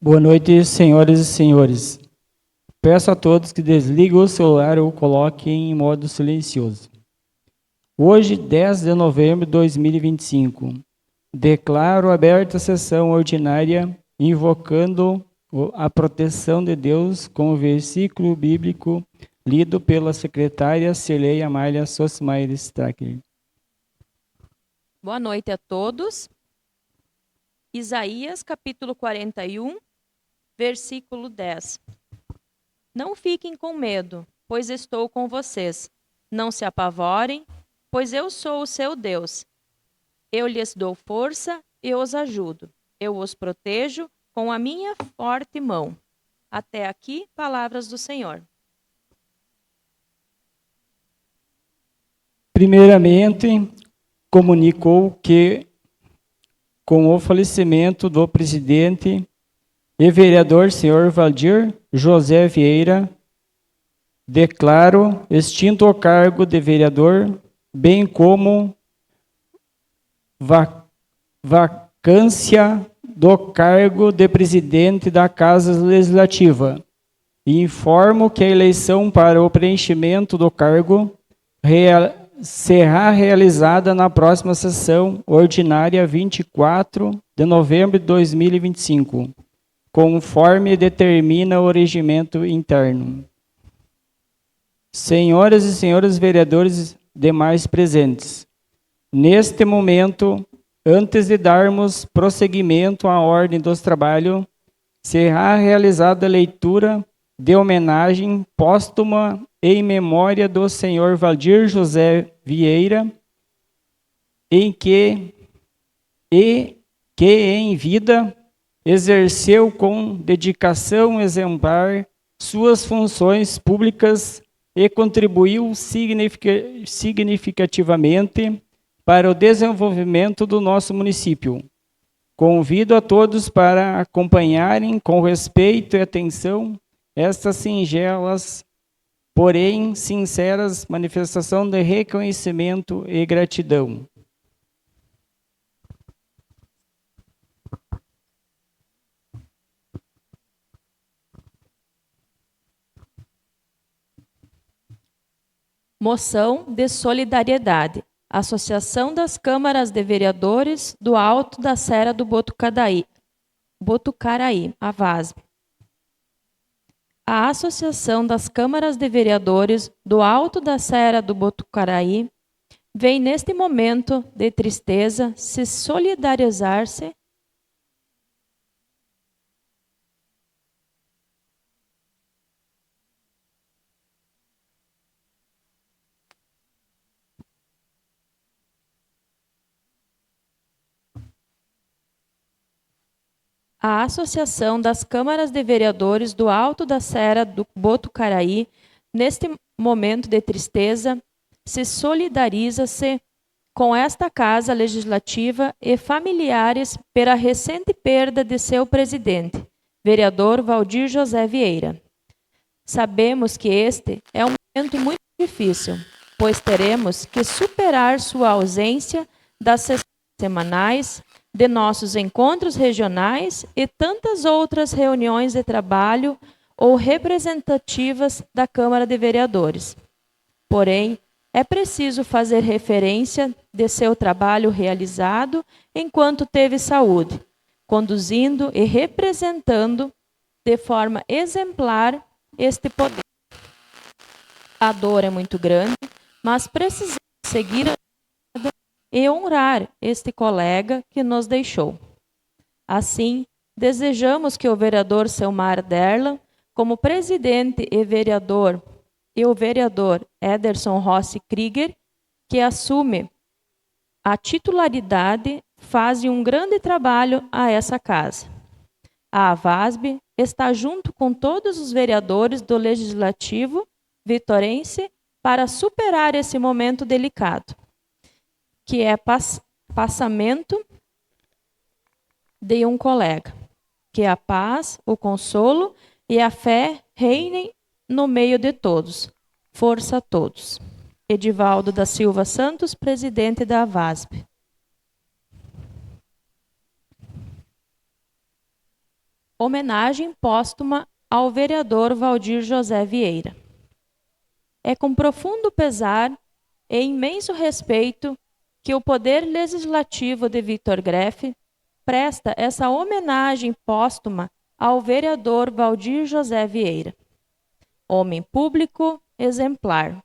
Boa noite, senhoras e senhores. Peço a todos que desliguem o celular ou coloquem em modo silencioso. Hoje, 10 de novembro de 2025, declaro aberta a sessão ordinária, invocando a proteção de Deus com o versículo bíblico lido pela secretária Cirlei Amália Sosmair Stracker. Boa noite a todos. Isaías, capítulo 41, versículo 10. Não fiquem com medo, pois estou com vocês. Não se apavorem, pois eu sou o seu Deus. Eu lhes dou força e os ajudo. Eu os protejo com a minha forte mão. Até aqui, palavras do Senhor. Primeiramente, comunicou que, com o falecimento do presidente e vereador senhor Valdir José Vieira, declaro extinto o cargo de vereador, bem como vacância do cargo de presidente da Casa Legislativa. E informo que a eleição para o preenchimento do cargo será realizada na próxima sessão ordinária 24 de novembro de 2025, conforme determina o regimento interno. Senhoras e senhores vereadores demais presentes, neste momento, antes de darmos prosseguimento à ordem dos trabalhos, será realizada a leitura de homenagem póstuma em memória do senhor Valdir José Vieira, que em vida exerceu com dedicação exemplar suas funções públicas e contribuiu significativamente para o desenvolvimento do nosso município. Convido a todos para acompanharem com respeito e atenção estas singelas, porém sinceras manifestações de reconhecimento e gratidão. Moção de solidariedade. Associação das Câmaras de Vereadores do Alto da Serra do Botucaraí, a VASB. A Associação das Câmaras de Vereadores do Alto da Serra do Botucaraí vem neste momento de tristeza se solidarizar-se A Associação das Câmaras de Vereadores do Alto da Serra do Botucaraí, neste momento de tristeza, se solidariza-se com esta Casa Legislativa e familiares pela recente perda de seu presidente, vereador Valdir José Vieira. Sabemos que este é um momento muito difícil, pois teremos que superar sua ausência das sessões semanais, de nossos encontros regionais e tantas outras reuniões de trabalho ou representativas da Câmara de Vereadores. Porém, é preciso fazer referência de seu trabalho realizado enquanto teve saúde, conduzindo e representando de forma exemplar este poder. A dor é muito grande, mas precisamos seguir a e honrar este colega que nos deixou. Assim, desejamos que o vereador Selmar Derlan, como presidente e o vereador Ederson Rossi Krieger, que assume a titularidade, fazem um grande trabalho a essa casa. A VASB está junto com todos os vereadores do Legislativo vitorense para superar esse momento delicado, que é passamento de um colega. Que a paz, o consolo e a fé reinem no meio de todos. Força a todos. Edivaldo da Silva Santos, presidente da VASB. Homenagem póstuma ao vereador Valdir José Vieira. É com profundo pesar e imenso respeito que o Poder Legislativo de Victor Greff presta essa homenagem póstuma ao vereador Valdir José Vieira, homem público exemplar,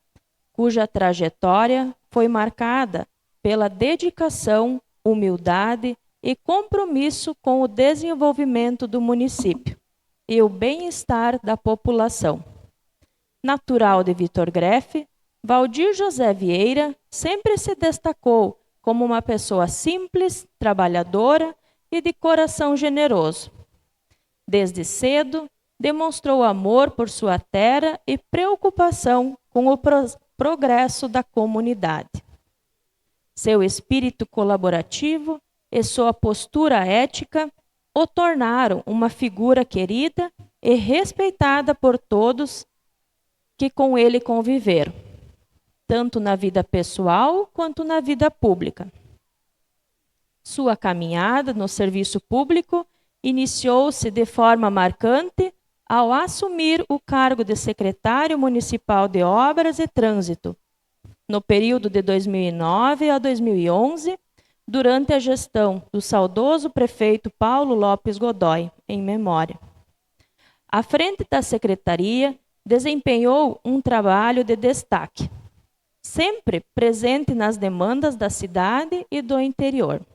cuja trajetória foi marcada pela dedicação, humildade e compromisso com o desenvolvimento do município e o bem-estar da população. Natural de Victor Greff, Valdir José Vieira sempre se destacou como uma pessoa simples, trabalhadora e de coração generoso. Desde cedo, demonstrou amor por sua terra e preocupação com o progresso da comunidade. Seu espírito colaborativo e sua postura ética o tornaram uma figura querida e respeitada por todos que com ele conviveram, tanto na vida pessoal quanto na vida pública. Sua caminhada no serviço público iniciou-se de forma marcante ao assumir o cargo de secretário municipal de Obras e Trânsito, no período de 2009 a 2011, durante a gestão do saudoso prefeito Paulo Lopes Godoy, em memória. À frente da secretaria, desempenhou um trabalho de destaque, sempre presente nas demandas da cidade e do interior,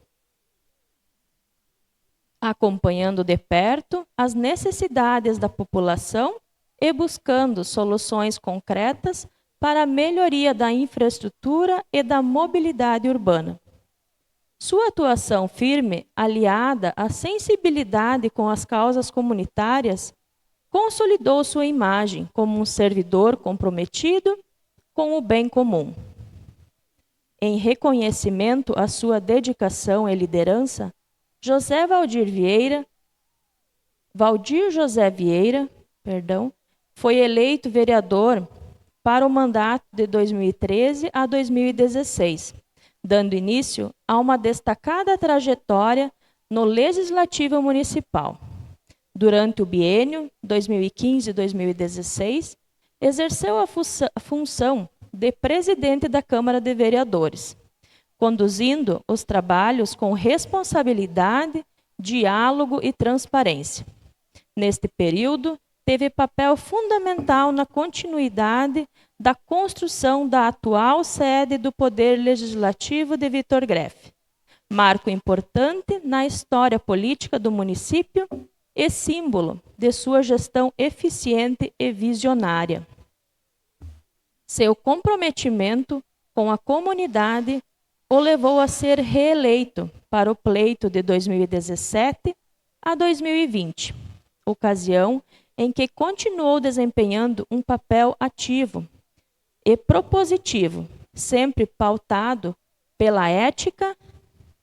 acompanhando de perto as necessidades da população e buscando soluções concretas para a melhoria da infraestrutura e da mobilidade urbana. Sua atuação firme, aliada à sensibilidade com as causas comunitárias, consolidou sua imagem como um servidor comprometido com o bem comum. Em reconhecimento à sua dedicação e liderança, Valdir José Vieira, foi eleito vereador para o mandato de 2013 a 2016, dando início a uma destacada trajetória no Legislativo Municipal. Durante o biênio 2015-2016, exerceu a função de presidente da Câmara de Vereadores, conduzindo os trabalhos com responsabilidade, diálogo e transparência. Neste período, teve papel fundamental na continuidade da construção da atual sede do Poder Legislativo de Victor Greff, marco importante na história política do município e símbolo de sua gestão eficiente e visionária. Seu comprometimento com a comunidade o levou a ser reeleito para o pleito de 2017 a 2020, ocasião em que continuou desempenhando um papel ativo e propositivo, sempre pautado pela ética,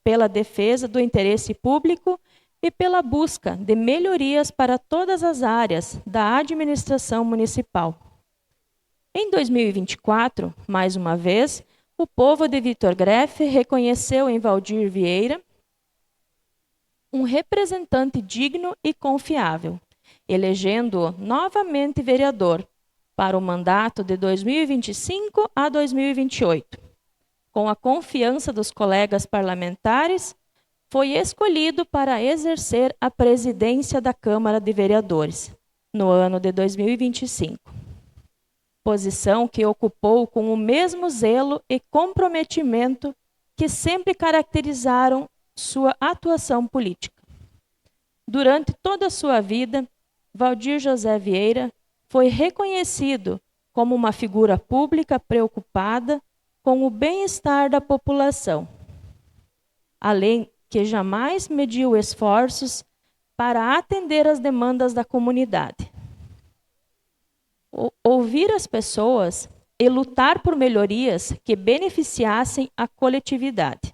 pela defesa do interesse público e pela busca de melhorias para todas as áreas da administração municipal. Em 2024, mais uma vez, o povo de Victor Greff reconheceu em Valdir Vieira um representante digno e confiável, elegendo-o novamente vereador para o mandato de 2025 a 2028. Com a confiança dos colegas parlamentares, foi escolhido para exercer a presidência da Câmara de Vereadores no ano de 2025. Posição que ocupou com o mesmo zelo e comprometimento que sempre caracterizaram sua atuação política. Durante toda a sua vida, Valdir José Vieira foi reconhecido como uma figura pública preocupada com o bem-estar da população, além que jamais mediu esforços para atender às demandas da comunidade. Ouvir as pessoas e lutar por melhorias que beneficiassem a coletividade.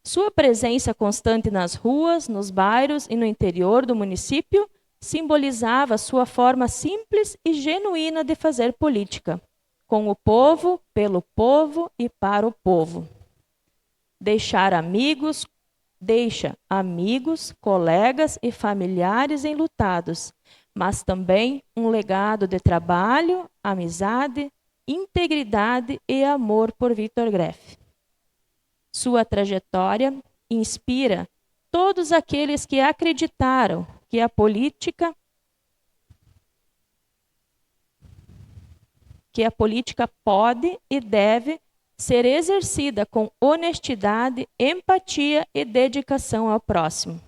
Sua presença constante nas ruas, nos bairros e no interior do município simbolizava sua forma simples e genuína de fazer política, com o povo, pelo povo e para o povo. Deixar amigos, deixa amigos, colegas e familiares enlutados, mas também um legado de trabalho, amizade, integridade e amor por Victor Graeff. Sua trajetória inspira todos aqueles que acreditaram que a política pode e deve ser exercida com honestidade, empatia e dedicação ao próximo.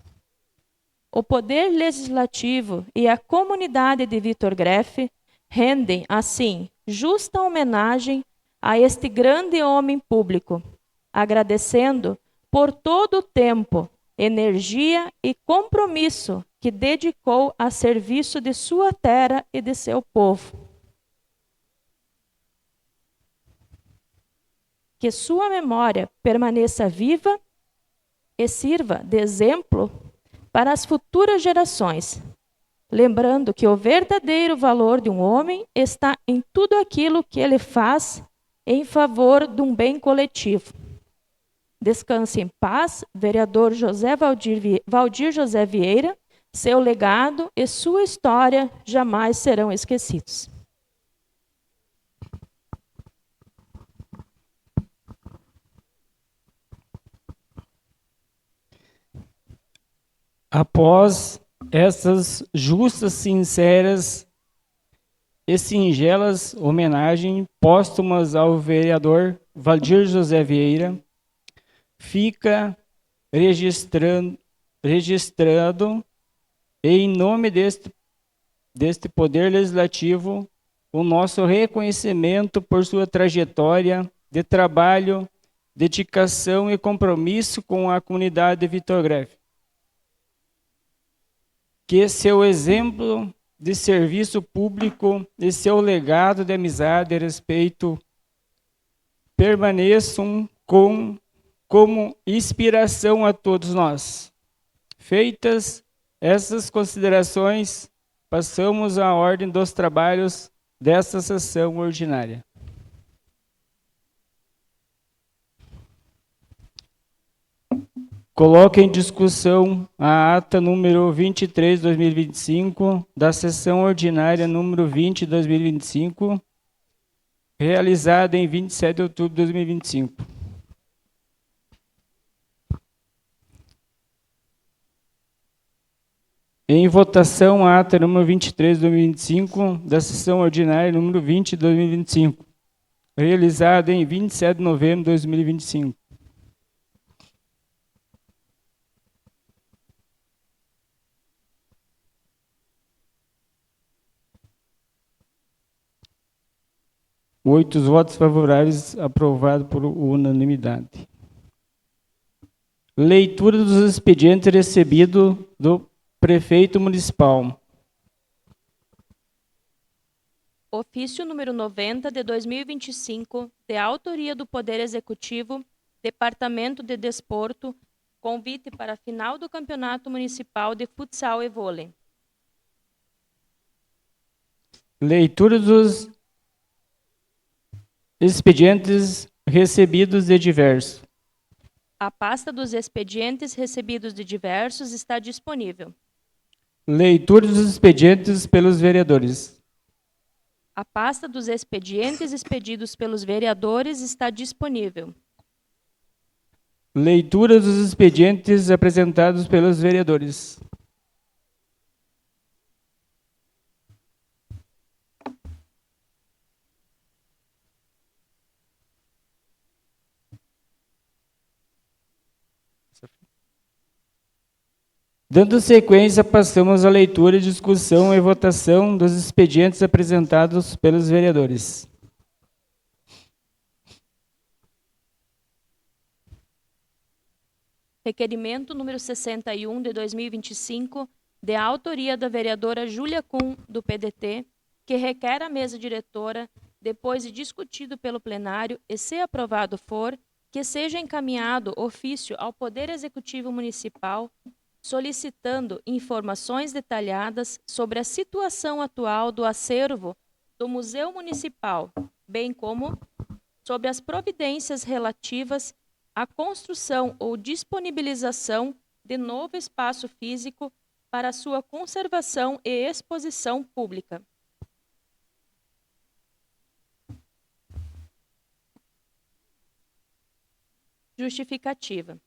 O poder legislativo e a comunidade de Victor Graeff rendem, assim, justa homenagem a este grande homem público, agradecendo por todo o tempo, energia e compromisso que dedicou a serviço de sua terra e de seu povo. Que sua memória permaneça viva e sirva de exemplo para as futuras gerações, lembrando que o verdadeiro valor de um homem está em tudo aquilo que ele faz em favor de um bem coletivo. Descanse em paz, vereador Valdir José Vieira, seu legado e sua história jamais serão esquecidos. Após essas justas, sinceras e singelas homenagens póstumas ao vereador Valdir José Vieira, fica registrado em nome deste Poder Legislativo o nosso reconhecimento por sua trajetória de trabalho, dedicação e compromisso com a comunidade de Victor Graeff. Que seu exemplo de serviço público e seu legado de amizade e respeito permaneçam como inspiração a todos nós. Feitas essas considerações, passamos à ordem dos trabalhos desta sessão ordinária. Coloco em discussão a ata número 23, 2025, da sessão ordinária número 20, 2025, realizada em 27 de outubro de 2025. Em votação, a ata número 23, 2025, da sessão ordinária número 20, 2025, realizada em 27 de novembro de 2025. Oito votos favoráveis, aprovado por unanimidade. Leitura dos expedientes recebidos do prefeito municipal. Ofício número 90 de 2025, de autoria do Poder Executivo, Departamento de Desporto, convite para a final do Campeonato Municipal de Futsal e Vôlei. Leitura dos expedientes recebidos de diversos. A pasta dos expedientes recebidos de diversos está disponível. Leitura dos expedientes pelos vereadores. A pasta dos expedientes expedidos pelos vereadores está disponível. Leitura dos expedientes apresentados pelos vereadores. Dando sequência, passamos à leitura, discussão e votação dos expedientes apresentados pelos vereadores. Requerimento número 61 de 2025, de autoria da vereadora Júlia Kuhn, do PDT, que requer à mesa diretora, depois de discutido pelo plenário e se aprovado for, que seja encaminhado ofício ao Poder Executivo Municipal solicitando informações detalhadas sobre a situação atual do acervo do Museu Municipal, bem como sobre as providências relativas a construção ou disponibilização de novo espaço físico para sua conservação e exposição pública. Justificativa.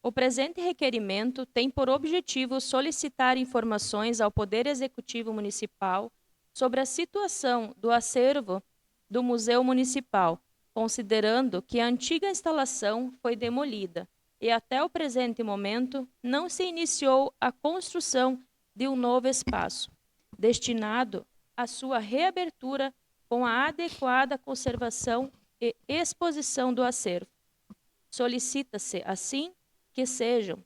O presente requerimento tem por objetivo solicitar informações ao Poder Executivo Municipal sobre a situação do acervo do Museu Municipal, considerando que a antiga instalação foi demolida e até o presente momento não se iniciou a construção de um novo espaço, destinado à sua reabertura com a adequada conservação e exposição do acervo. Solicita-se, assim, que sejam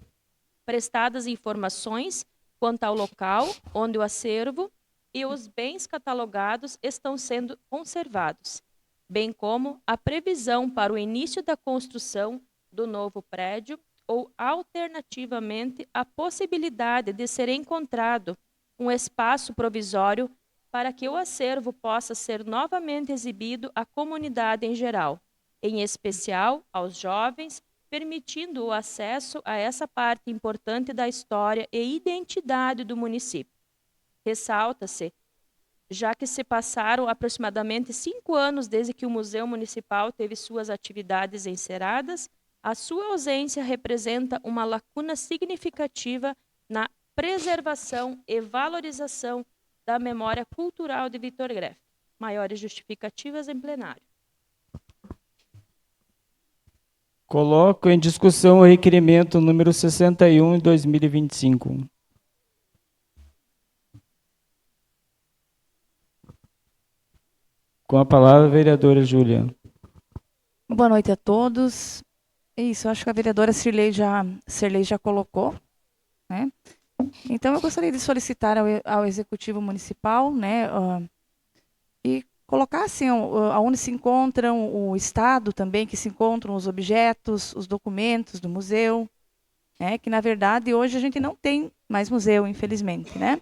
prestadas informações quanto ao local onde o acervo e os bens catalogados estão sendo conservados, bem como a previsão para o início da construção do novo prédio ou, alternativamente, a possibilidade de ser encontrado um espaço provisório para que o acervo possa ser novamente exibido à comunidade em geral, em especial aos jovens, permitindo o acesso a essa parte importante da história e identidade do município. Ressalta-se, já que se passaram aproximadamente 5 anos desde que o Museu Municipal teve suas atividades encerradas, a sua ausência representa uma lacuna significativa na preservação e valorização da memória cultural de Victor Greff. Maiores justificativas em plenário. Coloco em discussão o requerimento número 61 de 2025. Com a palavra, a vereadora Júlia. Boa noite a todos. Isso, acho que a vereadora Cirlei já colocou, né? Então, eu gostaria de solicitar ao Executivo Municipal, né, e colocar assim, onde se encontram o Estado também, que se encontram os objetos, os documentos do museu, né, que na verdade hoje a gente não tem mais museu, infelizmente, né?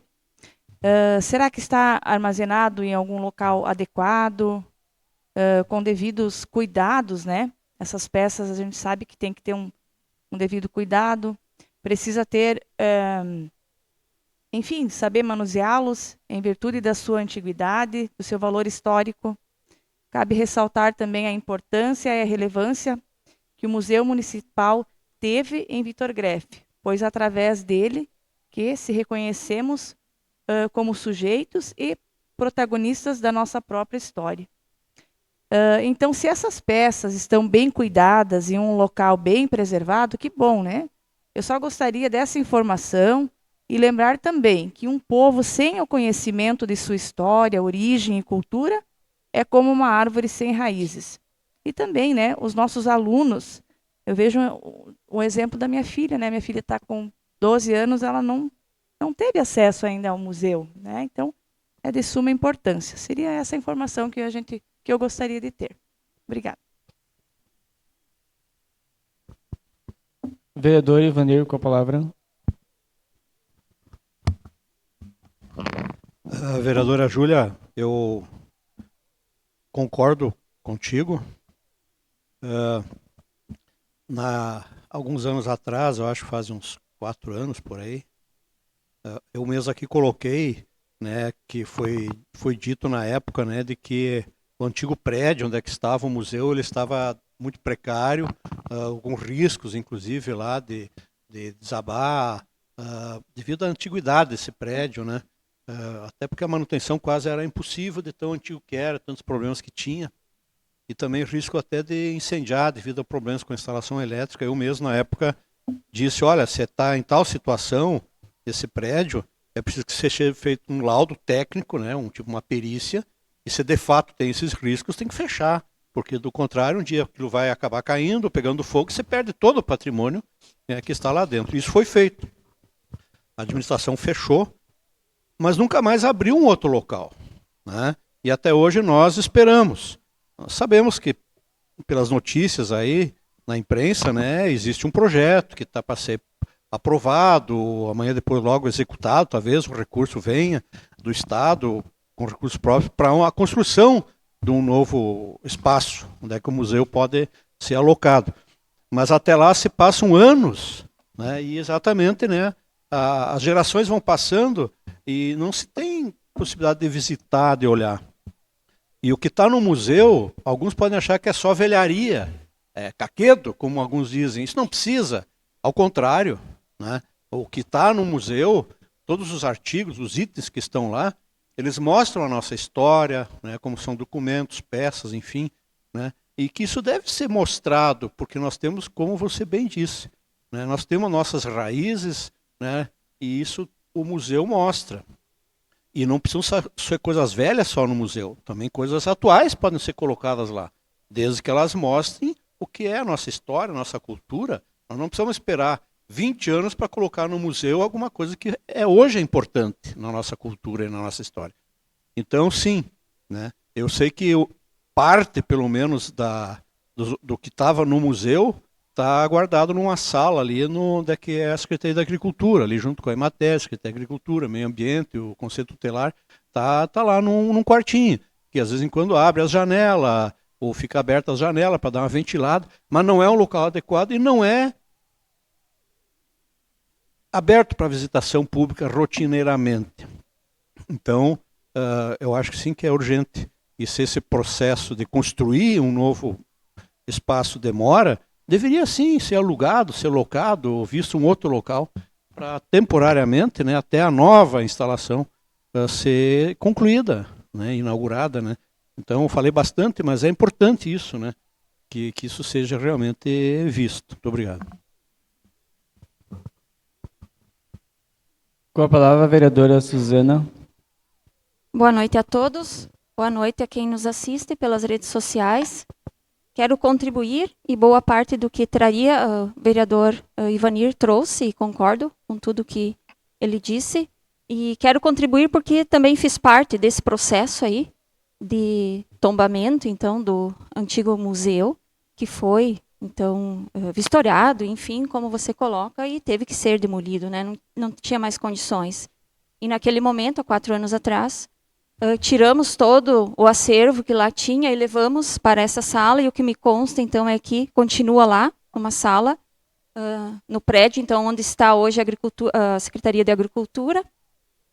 Será que está armazenado em algum local adequado, com devidos cuidados, né? Essas peças a gente sabe que tem que ter um devido cuidado, precisa ter, enfim, saber manuseá-los em virtude da sua antiguidade, do seu valor histórico. Cabe ressaltar também a importância e a relevância que o Museu Municipal teve em Victor Greff, pois através dele que se reconhecemos como sujeitos e protagonistas da nossa própria história. Então, se essas peças estão bem cuidadas em um local bem preservado, que bom, né? Eu só gostaria dessa informação e lembrar também que um povo sem o conhecimento de sua história, origem e cultura é como uma árvore sem raízes. E também, né, os nossos alunos, eu vejo o exemplo da minha filha, né? Minha filha está com 12 anos, ela não teve acesso ainda ao museu, né? Então, é de suma importância. Seria essa informação que eu gostaria de ter. Obrigada. Vereador Ivanir, com a palavra. Vereadora Júlia, eu concordo contigo. Alguns anos atrás, eu acho que faz uns 4 anos por aí, eu mesmo aqui coloquei, né, que foi dito na época, né, de que o antigo prédio onde é que estava o museu, ele estava muito precário, alguns riscos, inclusive, lá de desabar, devido à antiguidade desse prédio, né? Até porque a manutenção quase era impossível de tão antigo que era, tantos problemas que tinha. E também risco até de incendiar devido a problemas com a instalação elétrica. Eu mesmo, na época, disse, olha, você está em tal situação, esse prédio, é preciso que seja feito um laudo técnico, né, tipo uma perícia, e se de fato tem esses riscos, tem que fechar, porque do contrário, um dia aquilo vai acabar caindo, pegando fogo, e você perde todo o patrimônio, né, que está lá dentro. Isso foi feito. A administração fechou, mas nunca mais abriu um outro local, né? E até hoje nós esperamos. Nós sabemos que, pelas notícias aí na imprensa, né, existe um projeto que está para ser aprovado, amanhã depois logo executado, talvez o recurso venha do Estado com recursos próprios para a construção de um novo espaço, onde é que o museu pode ser alocado. Mas até lá se passam anos, né? E exatamente, né, as gerações vão passando e não se tem possibilidade de visitar, de olhar. E o que está no museu, alguns podem achar que é só velharia, caquedo, como alguns dizem. Isso não precisa, ao contrário, né? O que está no museu, todos os artigos, os itens que estão lá, eles mostram a nossa história, né, como são documentos, peças, enfim, né, e que isso deve ser mostrado, porque nós temos, como você bem disse, né, nós temos nossas raízes, né, e isso o museu mostra. E não precisam ser coisas velhas só no museu, também coisas atuais podem ser colocadas lá, desde que elas mostrem o que é a nossa história, a nossa cultura. Nós não precisamos esperar 20 anos para colocar no museu alguma coisa que hoje é importante na nossa cultura e na nossa história. Então, sim, né, eu sei que parte, pelo menos, do que estava no museu está guardado numa sala ali, que é a Secretaria da Agricultura, ali junto com a Emater, Secretaria da Agricultura, Meio Ambiente, o Conselho Tutelar, tá lá num quartinho, que às vezes quando abre as janelas, ou fica aberta as janelas para dar uma ventilada, mas não é um local adequado e não é aberto para visitação pública rotineiramente. Então, eu acho que sim que é urgente. E se esse processo de construir um novo espaço demora, deveria sim ser alugado, ser locado, ou visto um outro local, para temporariamente, né, até a nova instalação ser concluída, né, inaugurada. Né. Então, eu falei bastante, mas é importante isso, né, que isso seja realmente visto. Muito obrigado. Com a palavra, a vereadora Suzana. Boa noite a todos. Boa noite a quem nos assiste pelas redes sociais. Quero contribuir e boa parte do que traria o vereador Ivanir trouxe, e concordo com tudo que ele disse. E quero contribuir porque também fiz parte desse processo aí de tombamento, então, do antigo museu, que foi, então, vistoriado, enfim, como você coloca, e teve que ser demolido, né? Não tinha mais condições. E naquele momento, há 4 anos atrás, tiramos todo o acervo que lá tinha e levamos para essa sala, e o que me consta, então, é que continua lá, uma sala, no prédio, então, onde está hoje a Secretaria de Agricultura,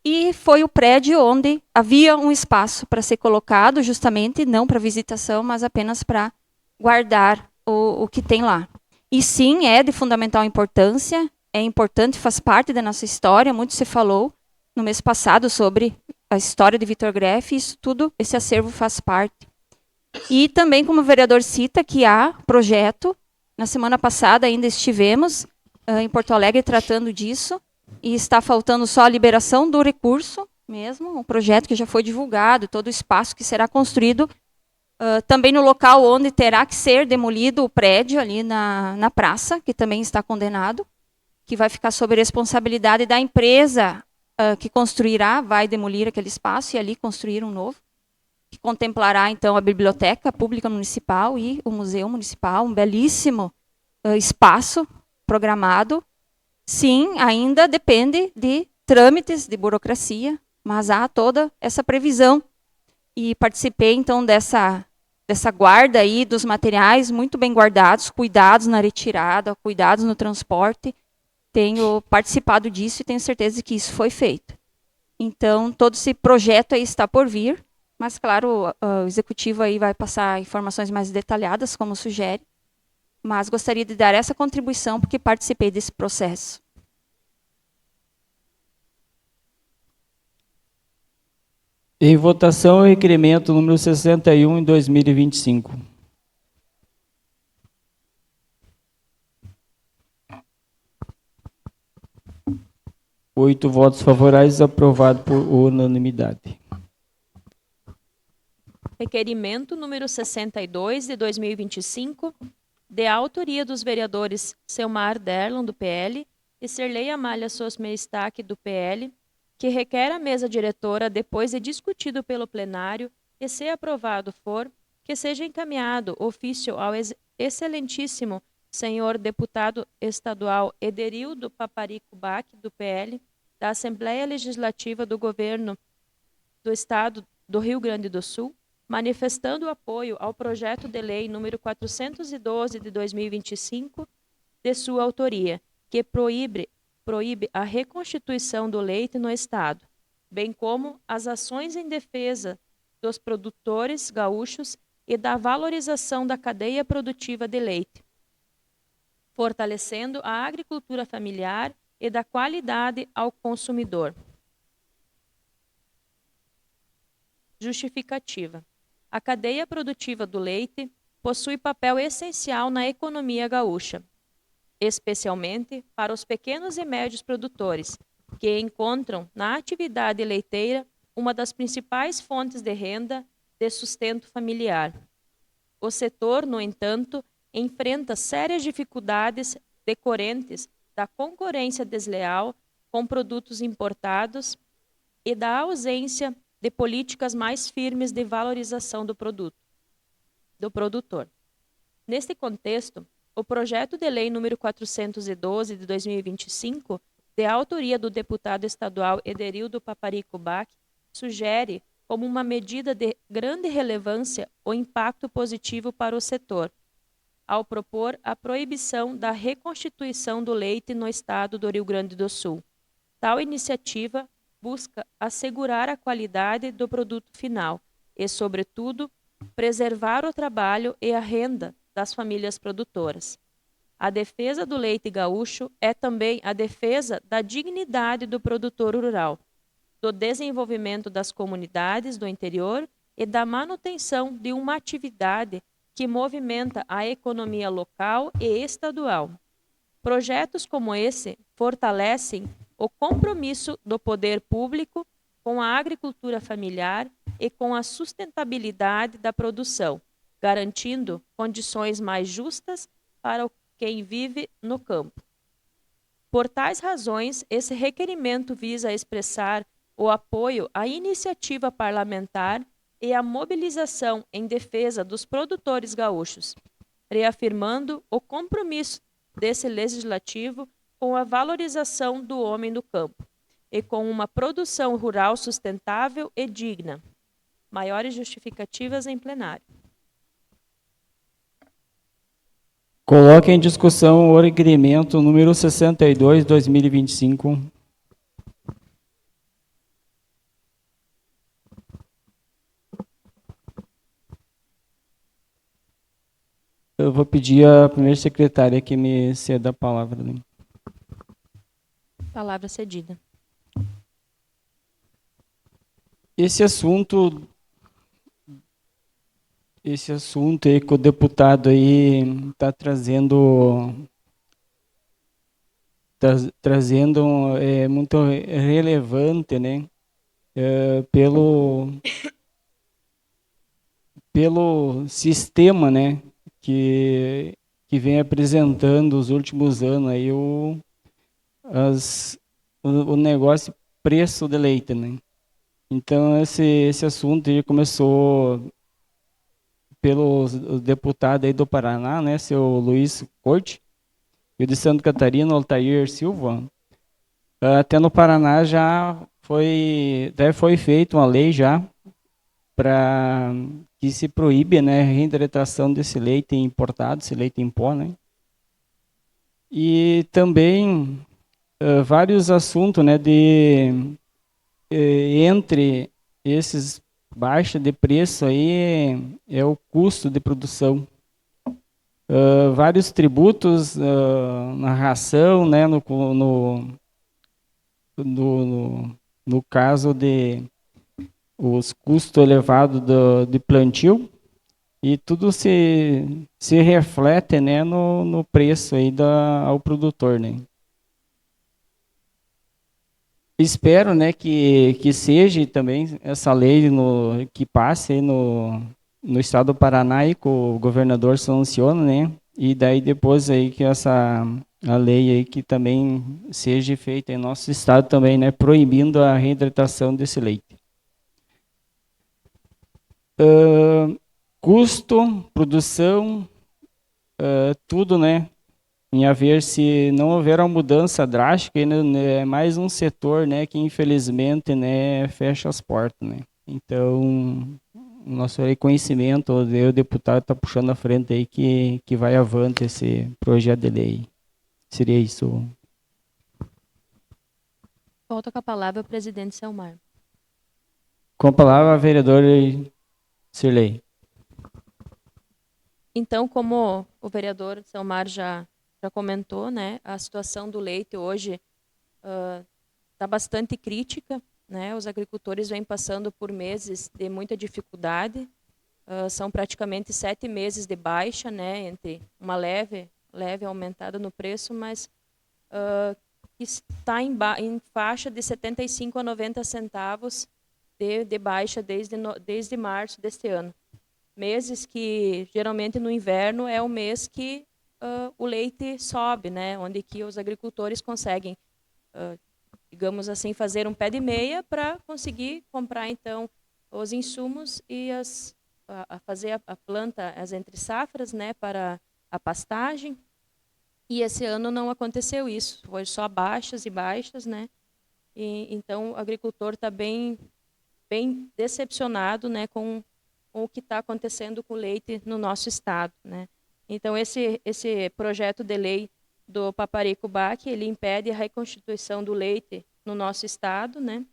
e foi o prédio onde havia um espaço para ser colocado, justamente, não para visitação, mas apenas para guardar o que tem lá. E sim, é de fundamental importância, é importante, faz parte da nossa história, muito se falou no mês passado sobre a história de Victor Greff, isso tudo, esse acervo faz parte. E também, como o vereador cita, que há projeto, na semana passada ainda estivemos em Porto Alegre tratando disso, e está faltando só a liberação do recurso mesmo, um projeto que já foi divulgado, todo o espaço que será construído, também no local onde terá que ser demolido o prédio, ali na praça, que também está condenado, que vai ficar sob responsabilidade da empresa que construirá, vai demolir aquele espaço e ali construir um novo, que contemplará, então, a Biblioteca Pública Municipal e o Museu Municipal, um belíssimo espaço programado. Sim, ainda depende de trâmites, de burocracia, mas há toda essa previsão. E participei, então, dessa guarda aí dos materiais muito bem guardados, cuidados na retirada, cuidados no transporte. Tenho participado disso e tenho certeza que isso foi feito. Então, todo esse projeto aí está por vir, mas, claro, o executivo aí vai passar informações mais detalhadas, como sugere, mas gostaria de dar essa contribuição porque participei desse processo. Em votação, o requerimento número 61, em 2025. Oito votos favoráveis, aprovado por unanimidade. Requerimento número 62, de 2025, de autoria dos vereadores Selmar Derlon, do PL, e Serlei Amália Sosmeestaque, do PL, que requer à mesa diretora, depois de discutido pelo plenário, e se aprovado for, que seja encaminhado ofício ao excelentíssimo senhor deputado estadual Ederildo Paparico Bach, do PL, da Assembleia Legislativa do Governo do Estado do Rio Grande do Sul, manifestando apoio ao projeto de lei número 412 de 2025, de sua autoria, que proíbe a reconstituição do leite no Estado, bem como as ações em defesa dos produtores gaúchos e da valorização da cadeia produtiva de leite, fortalecendo a agricultura familiar e da qualidade ao consumidor. Justificativa. A cadeia produtiva do leite possui papel essencial na economia gaúcha, especialmente para os pequenos e médios produtores, que encontram na atividade leiteira uma das principais fontes de renda de sustento familiar. O setor, no entanto, enfrenta sérias dificuldades decorrentes da concorrência desleal com produtos importados e da ausência de políticas mais firmes de valorização do produtor. Neste contexto, o projeto de lei número 412 de 2025, de autoria do deputado estadual Ederildo Paparico Bach, sugere, como uma medida de grande relevância, o impacto positivo para o setor, ao propor a proibição da reconstituição do leite no estado do Rio Grande do Sul. Tal iniciativa busca assegurar a qualidade do produto final e, sobretudo, preservar o trabalho e a renda das famílias produtoras. A defesa do leite gaúcho é também a defesa da dignidade do produtor rural, do desenvolvimento das comunidades do interior e da manutenção de uma atividade que movimenta a economia local e estadual. Projetos como esse fortalecem o compromisso do poder público com a agricultura familiar e com a sustentabilidade da produção, garantindo condições mais justas para quem vive no campo. Por tais razões, esse requerimento visa expressar o apoio à iniciativa parlamentar e à mobilização em defesa dos produtores gaúchos, reafirmando o compromisso desse legislativo com a valorização do homem no campo e com uma produção rural sustentável e digna. Maiores justificativas em plenário. Coloque em discussão o requerimento número 62, 2025. Eu vou pedir à primeira secretária que me ceda a palavra. Né? Palavra cedida. Esse assunto aí que o deputado aí está trazendo é muito relevante, né? Pelo sistema, né? Que vem apresentando os últimos anos aí o negócio preço de leite, né? Então esse assunto aí começou pelo deputado aí do Paraná, né, seu Luiz Corte, e de Santa Catarina, Altair Silva. Até no Paraná já foi feita uma lei já para que se proíbe, né, a reidratação desse leite importado, esse leite em pó, né? E também vários assuntos, né, entre esses baixa de preço aí é o custo de produção. Vários tributos na ração, né, no caso de os custos elevados de plantio, e tudo se reflete, né, no preço aí ao produtor, né. Espero, né, que seja também essa lei que passe aí no estado do Paraná e que o governador sancione, né, e daí depois aí que a lei aí que também seja feita em nosso estado também, né, proibindo a reidratação desse leite. Custo, produção, tudo, né, em haver, se não houver uma mudança drástica, né, é mais um setor, né, que infelizmente, né, fecha as portas, né. Então, nosso reconhecimento, o deputado está puxando à frente aí que vai avante esse projeto de lei. Seria isso. Volto com a palavra ao presidente Selmar. Com a palavra, vereador Cirlei. Então, como o vereador Selmar já comentou, né, a situação do leite hoje está bastante crítica, né? Os agricultores vêm passando por meses de muita dificuldade, são praticamente 7 meses de baixa, né, entre uma leve aumentada no preço, mas que está em faixa de 75 a 90 centavos de baixa desde março deste ano. Meses que, geralmente, no inverno é o mês que o leite sobe, né? Onde que os agricultores conseguem, digamos assim, fazer um pé de meia para conseguir comprar, então, os insumos e fazer a planta, as entre-safras, né? Para a pastagem. E esse ano não aconteceu isso, foi só baixas e baixas, né? E, então, o agricultor está bem decepcionado, né, com o que está acontecendo com o leite no nosso estado, né? Então, esse projeto de lei do Paparico Bach, ele impede a reconstituição do leite no nosso estado, né?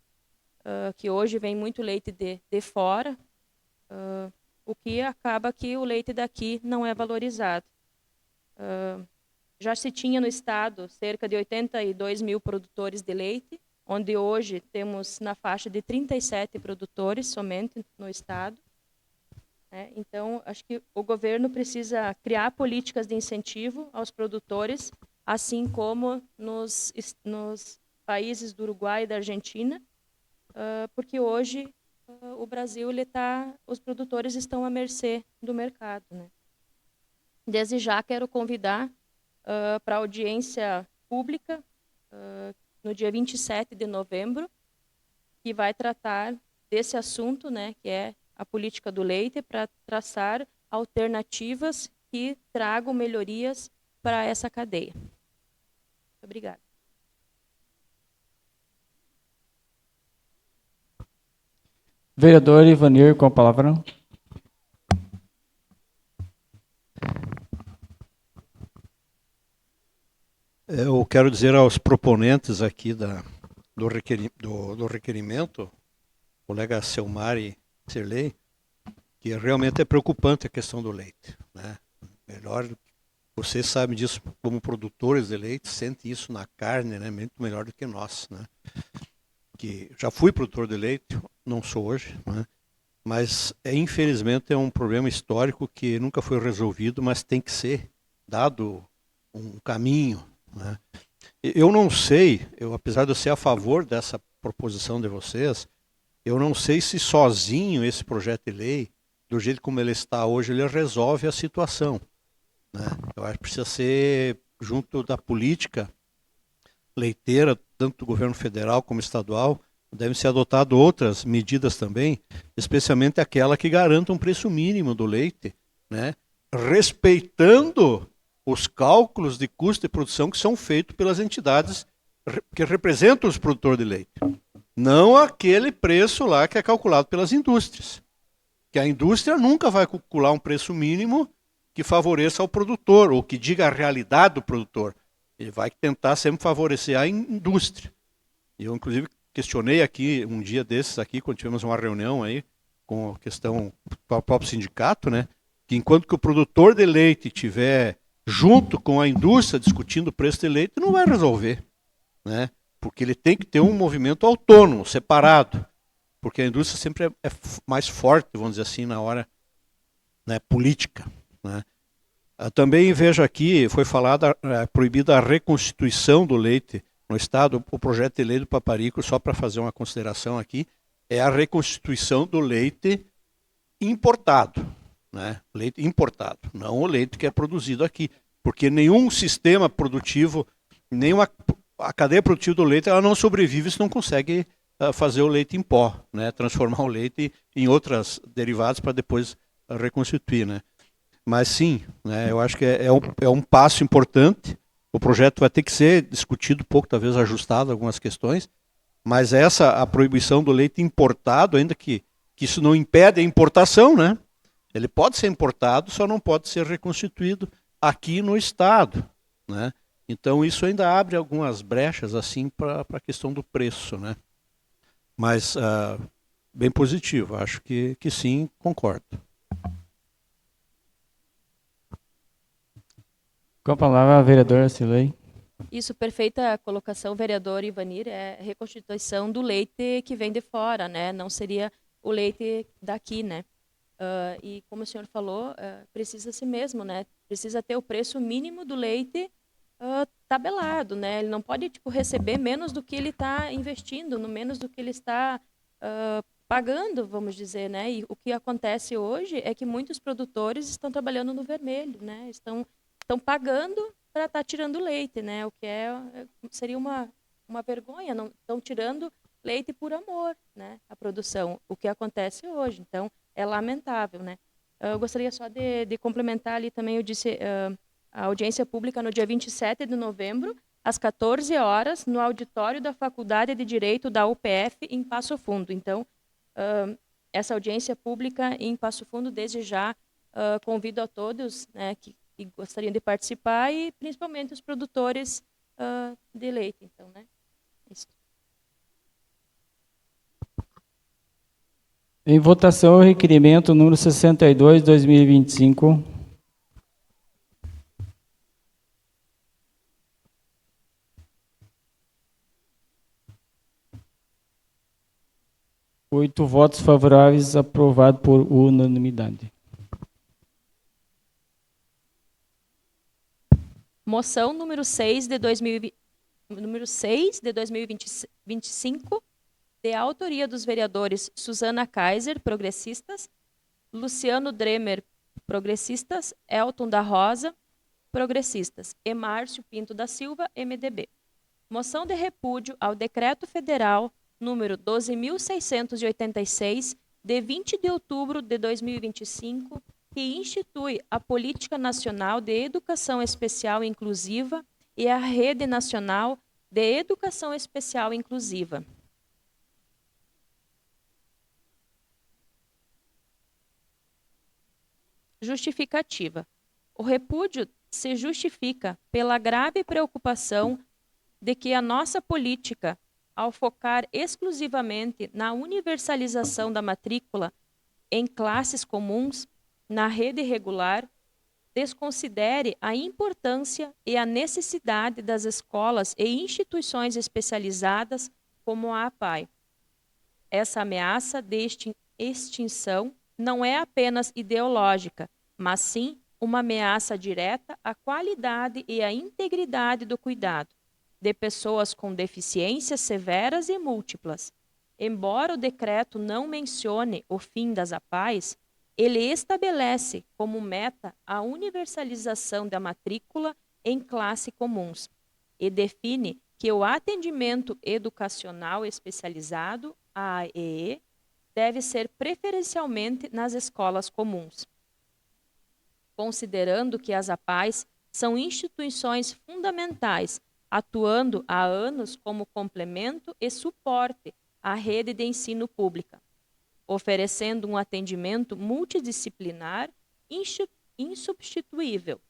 Que hoje vem muito leite de fora, o que acaba que o leite daqui não é valorizado. Já se tinha no estado cerca de 82 mil produtores de leite, onde hoje temos na faixa de 37 produtores somente no estado. Então, acho que o governo precisa criar políticas de incentivo aos produtores, assim como nos países do Uruguai e da Argentina, porque hoje o Brasil, os produtores estão à mercê do mercado, né? Desde já quero convidar para a audiência pública, no dia 27 de novembro, que vai tratar desse assunto, né, que é a política do leite, para traçar alternativas que tragam melhorias para essa cadeia. Muito obrigada. Vereador Ivanir, com a palavra. Eu quero dizer aos proponentes aqui do requerimento, colega Selmar e Cirlei, que realmente é preocupante a questão do leite, né? Melhor, vocês sabem disso como produtores de leite, sentem isso na carne, né? Muito melhor do que nós, né? Que já fui produtor de leite, não sou hoje, né? Mas infelizmente é um problema histórico que nunca foi resolvido, mas tem que ser dado um caminho, né? Eu não sei, apesar de eu ser a favor dessa proposição de vocês, eu não sei se sozinho esse projeto de lei, do jeito como ele está hoje, ele resolve a situação, né? Eu acho que precisa ser junto da política leiteira, tanto do governo federal como estadual, devem ser adotadas outras medidas também, especialmente aquela que garanta um preço mínimo do leite, né? Respeitando os cálculos de custo de produção que são feitos pelas entidades que representam os produtores de leite. Não aquele preço lá que é calculado pelas indústrias. Que a indústria nunca vai calcular um preço mínimo que favoreça ao produtor, ou que diga a realidade do produtor. Ele vai tentar sempre favorecer a indústria. Eu, inclusive, questionei aqui, um dia desses aqui, quando tivemos uma reunião aí, com a questão do próprio sindicato, né, que enquanto que o produtor de leite tiver junto com a indústria discutindo o preço de leite, não vai resolver, né? Porque ele tem que ter um movimento autônomo, separado, porque a indústria sempre é mais forte, vamos dizer assim, na hora, né, política, né? Também vejo aqui, foi falada, proibida a reconstituição do leite no estado. O projeto de lei do Paparico, só para fazer uma consideração aqui, é a reconstituição do leite importado, né? Leite importado, não o leite que é produzido aqui, porque nenhum sistema produtivo, a cadeia produtiva do leite, ela não sobrevive se não consegue fazer o leite em pó, né? Transformar o leite em outras derivados para depois reconstituir, né? Mas sim, né, eu acho que é um passo importante. O projeto vai ter que ser discutido um pouco, talvez ajustado algumas questões, mas a proibição do leite importado, ainda que que isso não impede a importação, né? Ele pode ser importado, só não pode ser reconstituído aqui no estado, né? Então isso ainda abre algumas brechas assim para a questão do preço, né? Mas bem positivo, acho que sim, concordo. Com a palavra, a vereadora Silei. Isso, perfeita colocação, vereador Ivanir, é a reconstituição do leite que vem de fora, né? Não seria o leite daqui, né? E como o senhor falou, precisa-se mesmo, né? Precisa ter o preço mínimo do leite tabelado, né? Ele não pode tipo receber menos do que ele está investindo, no menos do que ele está pagando, vamos dizer, né? E o que acontece hoje é que muitos produtores estão trabalhando no vermelho, né? Estão pagando para estar tirando leite, né? O que seria uma vergonha, não estão tirando leite por amor, né? A produção, o que acontece hoje. Então, é lamentável, né? Eu gostaria só de complementar ali também, eu disse a audiência pública no dia 27 de novembro, às 14 horas, no auditório da Faculdade de Direito da UPF, em Passo Fundo. Então, essa audiência pública em Passo Fundo, desde já, convido a todos, né, que gostariam de participar e principalmente os produtores de leite. Então, né? Isso. Em votação, o requerimento número 62, 2025. Oito votos favoráveis, aprovado por unanimidade. Moção número 6 de 2025, de autoria dos vereadores Susana Kaiser, progressistas, Luciano Dremer, progressistas, Elton da Rosa, progressistas, e Márcio Pinto da Silva, MDB. Moção de repúdio ao Decreto Federal número 12.686, de 20 de outubro de 2025, que institui a Política Nacional de Educação Especial Inclusiva e a Rede Nacional de Educação Especial Inclusiva. Justificativa. O repúdio se justifica pela grave preocupação de que a nossa política, ao focar exclusivamente na universalização da matrícula em classes comuns, na rede regular, desconsidere a importância e a necessidade das escolas e instituições especializadas como a APAE. Essa ameaça de extinção não é apenas ideológica, mas sim uma ameaça direta à qualidade e à integridade do cuidado de pessoas com deficiências severas e múltiplas. Embora o decreto não mencione o fim das APAEs, ele estabelece como meta a universalização da matrícula em classe comuns e define que o atendimento educacional especializado, AEE, deve ser preferencialmente nas escolas comuns. Considerando que as APAEs são instituições fundamentais, atuando há anos como complemento e suporte à rede de ensino pública, oferecendo um atendimento multidisciplinar insubstituível,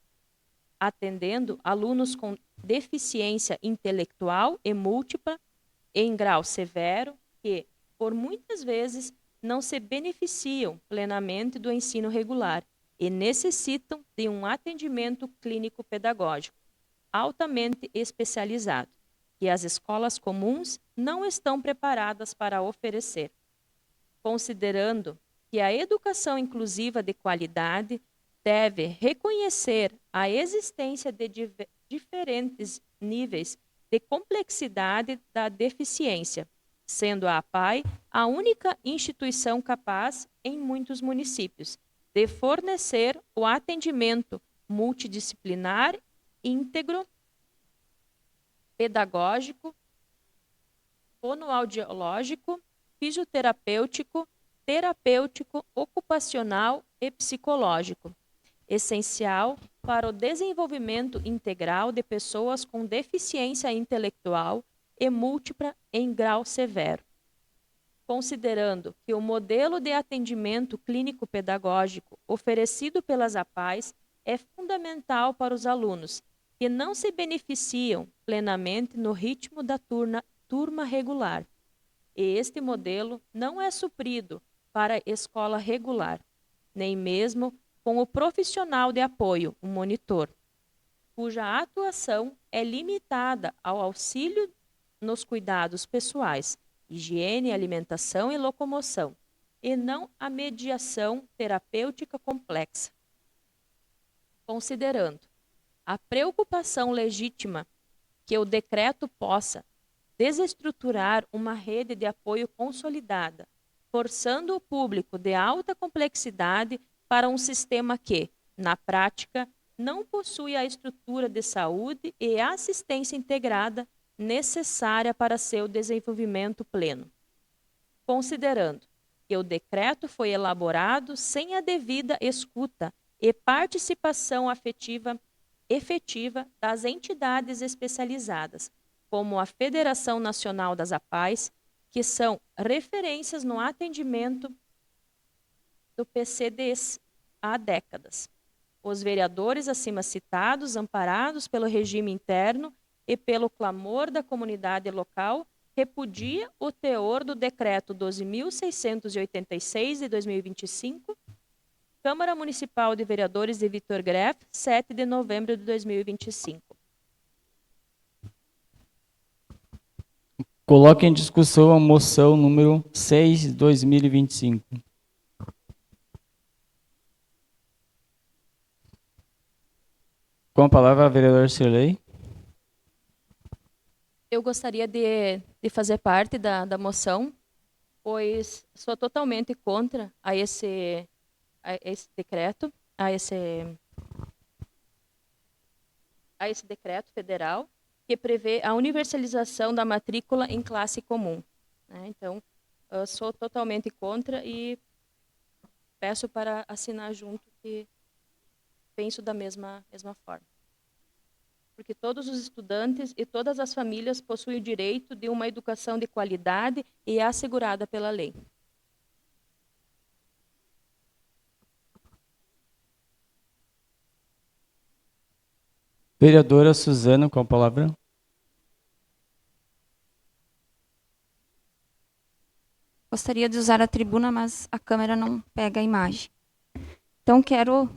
atendendo alunos com deficiência intelectual e múltipla em grau severo que, por muitas vezes, não se beneficiam plenamente do ensino regular e necessitam de um atendimento clínico-pedagógico altamente especializado, que as escolas comuns não estão preparadas para oferecer. Considerando que a educação inclusiva de qualidade deve reconhecer a existência de diferentes níveis de complexidade da deficiência, sendo a APAE a única instituição capaz, em muitos municípios, de fornecer o atendimento multidisciplinar, íntegro, pedagógico, fonoaudiológico, fisioterapêutico, terapêutico, ocupacional e psicológico, essencial para o desenvolvimento integral de pessoas com deficiência intelectual e múltipla em grau severo. considerando que o modelo de atendimento clínico-pedagógico oferecido pelas APAES é fundamental para os alunos que não se beneficiam plenamente no ritmo da turma regular. E este modelo não é suprido para a escola regular, nem mesmo com o profissional de apoio, o monitor, cuja atuação é limitada ao auxílio nos cuidados pessoais, higiene, alimentação e locomoção, e não a mediação terapêutica complexa. Considerando a preocupação legítima que o decreto possa desestruturar uma rede de apoio consolidada, forçando o público de alta complexidade para um sistema que, na prática, não possui a estrutura de saúde e assistência integrada necessária para seu desenvolvimento pleno. Considerando que o decreto foi elaborado sem a devida escuta e participação efetiva das entidades especializadas, como a Federação Nacional das APAES, que são referências no atendimento do PCDs há décadas. Os vereadores acima citados, amparados pelo regime interno e pelo clamor da comunidade local, repudia o teor do Decreto 12.686 de 2025, Câmara Municipal de Vereadores de Vitor Greff, 7 de novembro de 2025. Coloque em discussão a moção número 6 de 2025. Com a palavra, a vereadora Cirlei. Eu gostaria de fazer parte da moção, pois sou totalmente contra a esse decreto, a esse decreto federal que prevê a universalização da matrícula em classe comum, né? Então, eu sou totalmente contra e peço para assinar junto que penso da mesma forma. Porque todos os estudantes e todas as famílias possuem o direito de uma educação de qualidade e assegurada pela lei. Vereadora Suzana, com a palavra. Gostaria de usar a tribuna, mas a câmera não pega a imagem. Então, quero,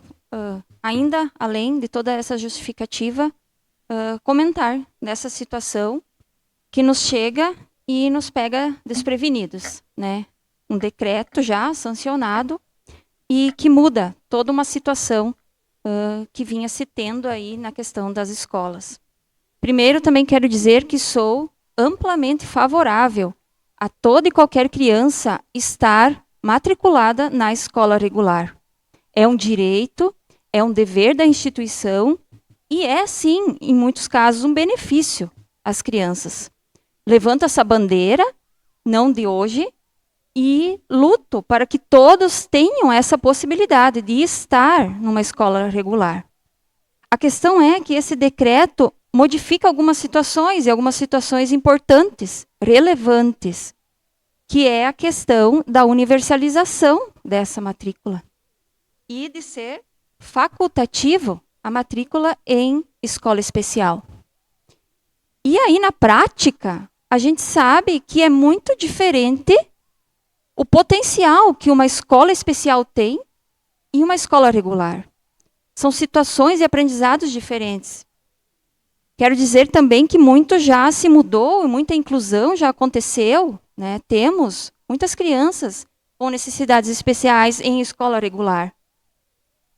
ainda além de toda essa justificativa, comentar dessa situação que nos chega e nos pega desprevenidos, né? Um decreto já sancionado e que muda toda uma situação que vinha se tendo aí na questão das escolas. Primeiro, também quero dizer que sou amplamente favorável a toda e qualquer criança estar matriculada na escola regular. É um direito, é um dever da instituição e é, sim, em muitos casos, um benefício às crianças. Levanto essa bandeira, não de hoje, e luto para que todos tenham essa possibilidade de estar numa escola regular. A questão é que esse decreto modifica algumas situações, e algumas situações importantes, relevantes, que é a questão da universalização dessa matrícula e de ser facultativo a matrícula em escola especial. E aí, na prática, a gente sabe que é muito diferente o potencial que uma escola especial tem e uma escola regular. São situações e aprendizados diferentes. Quero dizer também que muito já se mudou, muita inclusão já aconteceu, né? Temos muitas crianças com necessidades especiais em escola regular.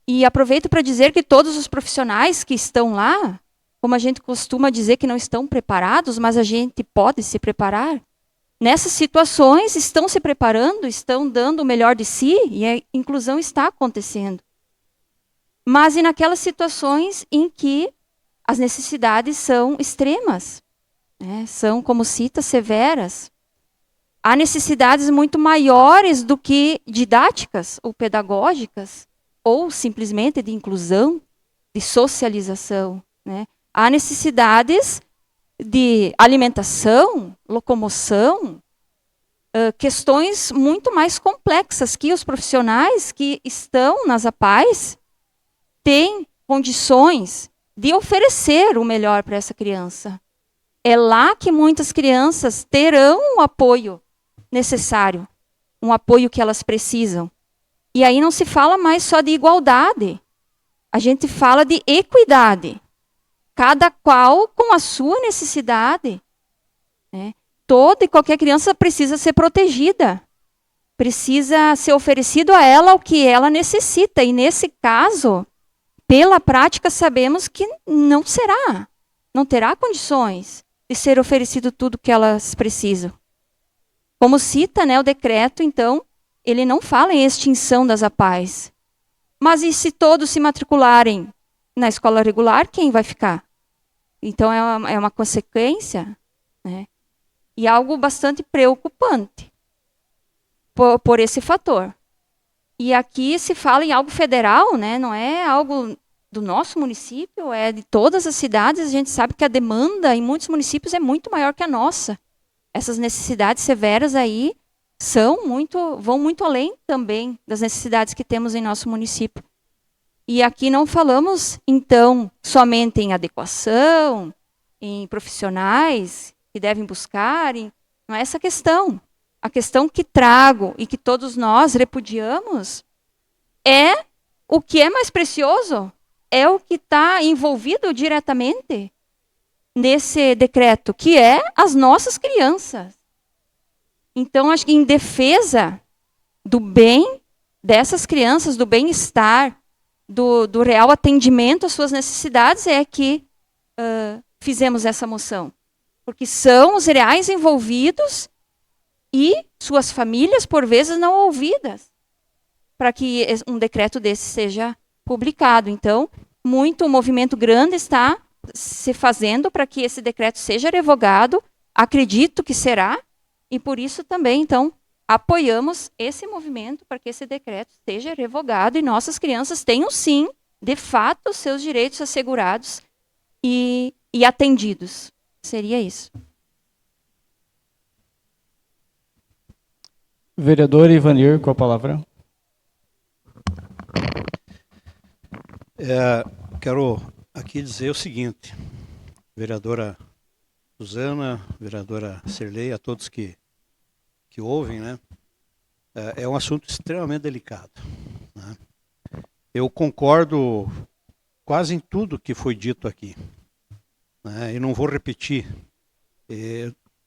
E aproveito para dizer que todos os profissionais que estão lá, como a gente costuma dizer que não estão preparados, mas a gente pode se preparar, nessas situações estão se preparando, estão dando o melhor de si e a inclusão está acontecendo. Mas e naquelas situações em que as necessidades são extremas, né? São, como cita, severas. Há necessidades muito maiores do que didáticas ou pedagógicas, ou simplesmente de inclusão, de socialização, né? Há necessidades de alimentação, locomoção, questões muito mais complexas que os profissionais que estão nas APAES têm condições de oferecer o melhor para essa criança. É lá que muitas crianças terão o apoio necessário, um apoio que elas precisam. E aí não se fala mais só de igualdade, a gente fala de equidade. Cada qual com a sua necessidade, né? Toda e qualquer criança precisa ser protegida. Precisa ser oferecido a ela o que ela necessita. E nesse caso, pela prática, sabemos que não será. Não terá condições de ser oferecido tudo o que elas precisam. Como cita, né, o decreto, então, ele não fala em extinção das APAES. Mas e se todos se matricularem na escola regular, quem vai ficar? Então, é uma consequência, né? E algo bastante preocupante por esse fator. E aqui se fala em algo federal, né? Não é algo do nosso município, é de todas as cidades. A gente sabe que a demanda em muitos municípios é muito maior que a nossa. Essas necessidades severas aí vão muito além também das necessidades que temos em nosso município. E aqui não falamos, então, somente em adequação, em profissionais que devem buscar, não é essa a questão. A questão que trago e que todos nós repudiamos é o que é mais precioso, é o que está envolvido diretamente nesse decreto, que é as nossas crianças. Então, acho que em defesa do bem dessas crianças, do bem-estar, do real atendimento às suas necessidades, é que fizemos essa moção. Porque são os reais envolvidos e suas famílias, por vezes, não ouvidas, para que um decreto desse seja publicado. Então, muito movimento grande está se fazendo para que esse decreto seja revogado. Acredito que será, e por isso também, então, apoiamos esse movimento para que esse decreto seja revogado e nossas crianças tenham, sim, de fato, seus direitos assegurados e atendidos. Seria isso. Vereador Ivanir, com a palavra. Quero aqui dizer o seguinte, vereadora Suzana, vereadora Cirlei, a todos que ouvem, né? É um assunto extremamente delicado, né? Eu concordo quase em tudo que foi dito aqui, né? E não vou repetir.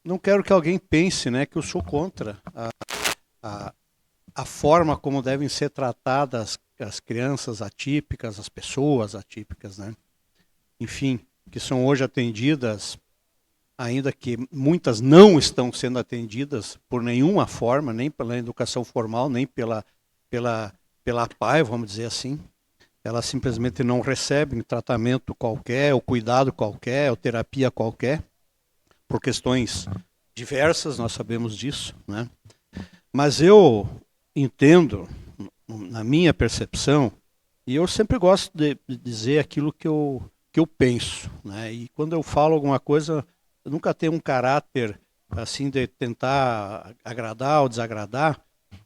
Não quero que alguém pense, né, que eu sou contra a forma como devem ser tratadas as crianças atípicas, as pessoas atípicas, né? Enfim, que são hoje atendidas, ainda que muitas não estão sendo atendidas por nenhuma forma, nem pela educação formal, nem pela APAE, vamos dizer assim. Elas simplesmente não recebem tratamento qualquer, ou cuidado qualquer, ou terapia qualquer, por questões diversas, nós sabemos disso, né? Mas eu entendo, na minha percepção, e eu sempre gosto de dizer aquilo que eu penso, né? E quando eu falo alguma coisa, eu nunca tenho um caráter assim de tentar agradar ou desagradar,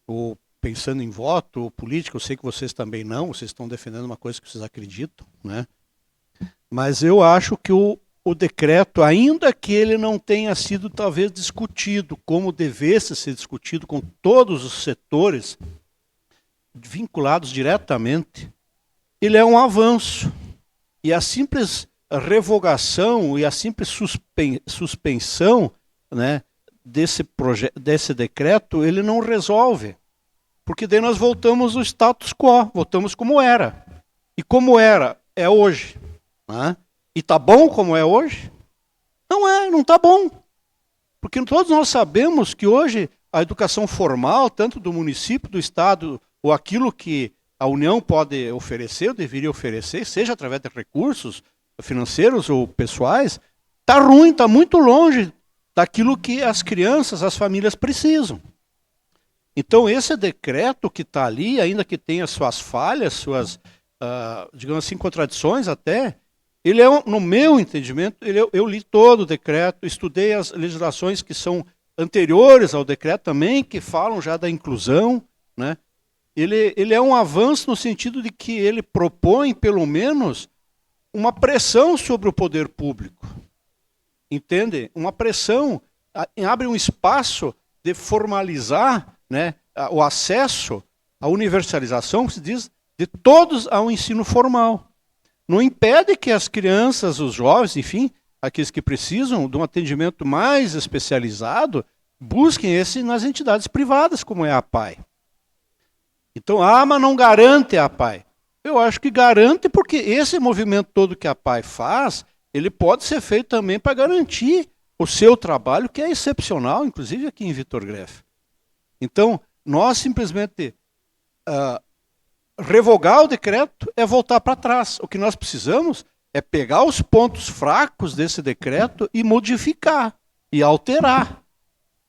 ou pensando em voto ou política. Eu sei que vocês também não, vocês estão defendendo uma coisa que vocês acreditam, né? Mas eu acho que o decreto, ainda que ele não tenha sido talvez discutido como devesse ser discutido com todos os setores vinculados diretamente, ele é um avanço. E a simples revogação e a simples suspensão, né, desse decreto, ele não resolve. Porque daí nós voltamos ao status quo, voltamos como era. E como era, é hoje, né? E está bom como é hoje? Não está bom. Porque todos nós sabemos que hoje a educação formal, tanto do município, do estado, ou aquilo que a União pode oferecer, ou deveria oferecer, seja através de recursos financeiros ou pessoais, está ruim, está muito longe daquilo que as crianças, as famílias precisam. Então esse decreto que está ali, ainda que tenha suas falhas, suas, digamos assim, contradições até, ele é, no meu entendimento, eu li todo o decreto, estudei as legislações que são anteriores ao decreto também, que falam já da inclusão, né? Ele é um avanço no sentido de que ele propõe, pelo menos, uma pressão sobre o poder público. Entende? Uma pressão, abre um espaço de formalizar, né, o acesso, a universalização, que se diz, de todos ao ensino formal. Não impede que as crianças, os jovens, enfim, aqueles que precisam de um atendimento mais especializado, busquem esse nas entidades privadas, como é a APAE. Então, mas não garante a APAE. Eu acho que garante porque esse movimento todo que a APAE faz, ele pode ser feito também para garantir o seu trabalho, que é excepcional, inclusive aqui em Vitor Greff. Então, nós simplesmente revogar o decreto é voltar para trás. O que nós precisamos é pegar os pontos fracos desse decreto e modificar, e alterar.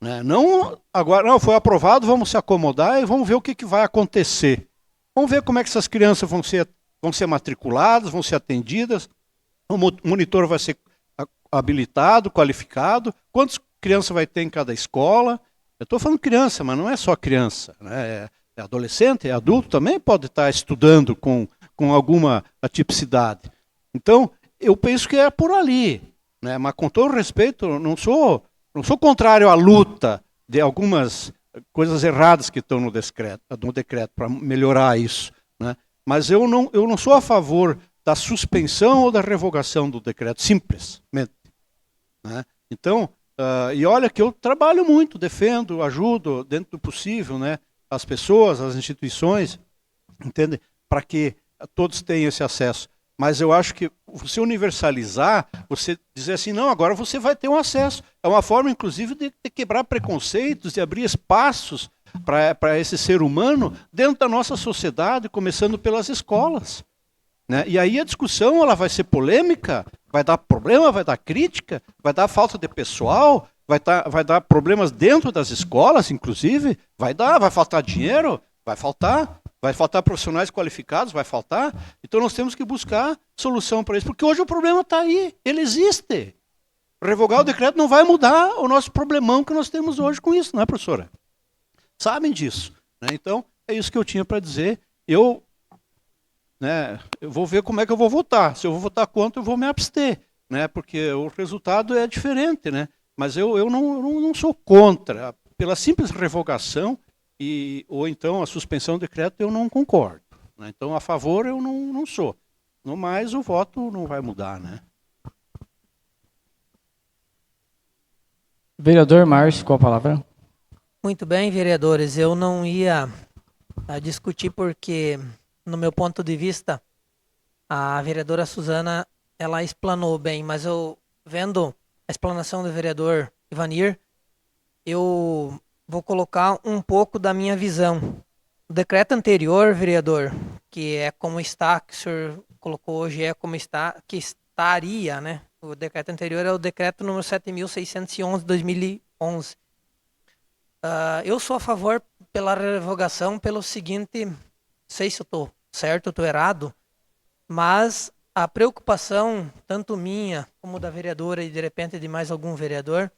Né? Não, agora, não, foi aprovado, vamos se acomodar e vamos ver o que vai acontecer. Vamos ver como é que essas crianças vão ser matriculadas, vão ser atendidas, o monitor vai ser habilitado, qualificado, quantas crianças vai ter em cada escola. Eu estou falando criança, mas não é só criança, né? É adolescente, é adulto, também pode estar estudando com alguma atipicidade. Então, eu penso que é por ali, né? Mas com todo respeito, não sou contrário à luta de algumas coisas erradas que estão no decreto para melhorar isso, né? Mas eu não sou a favor da suspensão ou da revogação do decreto, simplesmente. Né? Então, e olha que eu trabalho muito, defendo, ajudo, dentro do possível, né, as pessoas, as instituições, entende? Para que todos tenham esse acesso. Mas eu acho que você universalizar, você dizer assim, não, agora você vai ter um acesso. É uma forma, inclusive, de quebrar preconceitos, de abrir espaços para esse ser humano dentro da nossa sociedade, começando pelas escolas. Né? E aí a discussão ela vai ser polêmica, vai dar problema, vai dar crítica, vai dar falta de pessoal, vai dar problemas dentro das escolas, inclusive, vai faltar dinheiro, vai faltar profissionais qualificados, vai faltar. Então nós temos que buscar solução para isso, porque hoje o problema está aí, ele existe. Revogar o decreto não vai mudar o nosso problemão que nós temos hoje com isso, não é, professora? Sabem disso. Né? Então, é isso que eu tinha para dizer. Eu vou ver como é que eu vou votar. Se eu vou votar contra, eu vou me abster, né? Porque o resultado é diferente, né? Mas eu não sou contra. Pela simples revogação ou então a suspensão do decreto, eu não concordo. Né? Então, a favor, eu não sou. No mais, o voto não vai mudar, né? Vereador Márcio, com a palavra. Muito bem, vereadores. Eu não ia discutir porque, no meu ponto de vista, a vereadora Suzana, ela explanou bem, mas eu, vendo a explanação do vereador Ivanir, eu vou colocar um pouco da minha visão. O decreto anterior, vereador, que é como está, que o senhor colocou hoje, é como está, que estaria, né? O decreto anterior é o decreto número 7.611 de 2011. Eu sou a favor pela revogação pelo seguinte, não sei se eu estou certo ou estou errado, mas a preocupação, tanto minha como da vereadora e de repente de mais algum vereador,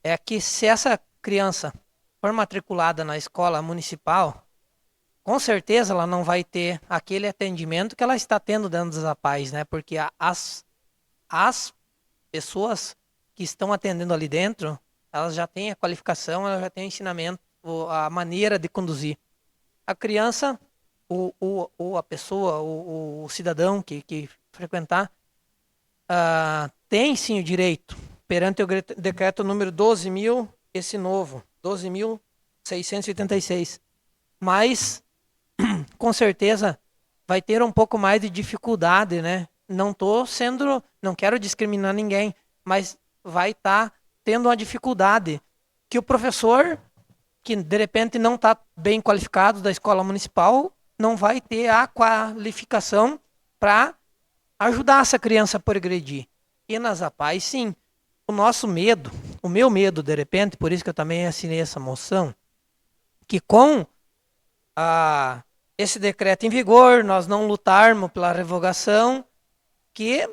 é que se essa criança for matriculada na escola municipal, com certeza ela não vai ter aquele atendimento que ela está tendo dentro dos APAES, né? Porque as pessoas que estão atendendo ali dentro, elas já têm a qualificação, elas já têm o ensinamento, a maneira de conduzir. A criança, ou a pessoa, o cidadão que frequentar, tem sim o direito, perante o decreto número 12.000, esse novo, 12.686. Mas, com certeza, vai ter um pouco mais de dificuldade, né? Não quero discriminar ninguém, mas vai estar tendo uma dificuldade que o professor, que de repente não está bem qualificado da escola municipal, não vai ter a qualificação para ajudar essa criança a progredir. E nas APAES, sim. O meu medo, de repente, por isso que eu também assinei essa moção, que com esse decreto em vigor, nós não lutarmos pela revogação, que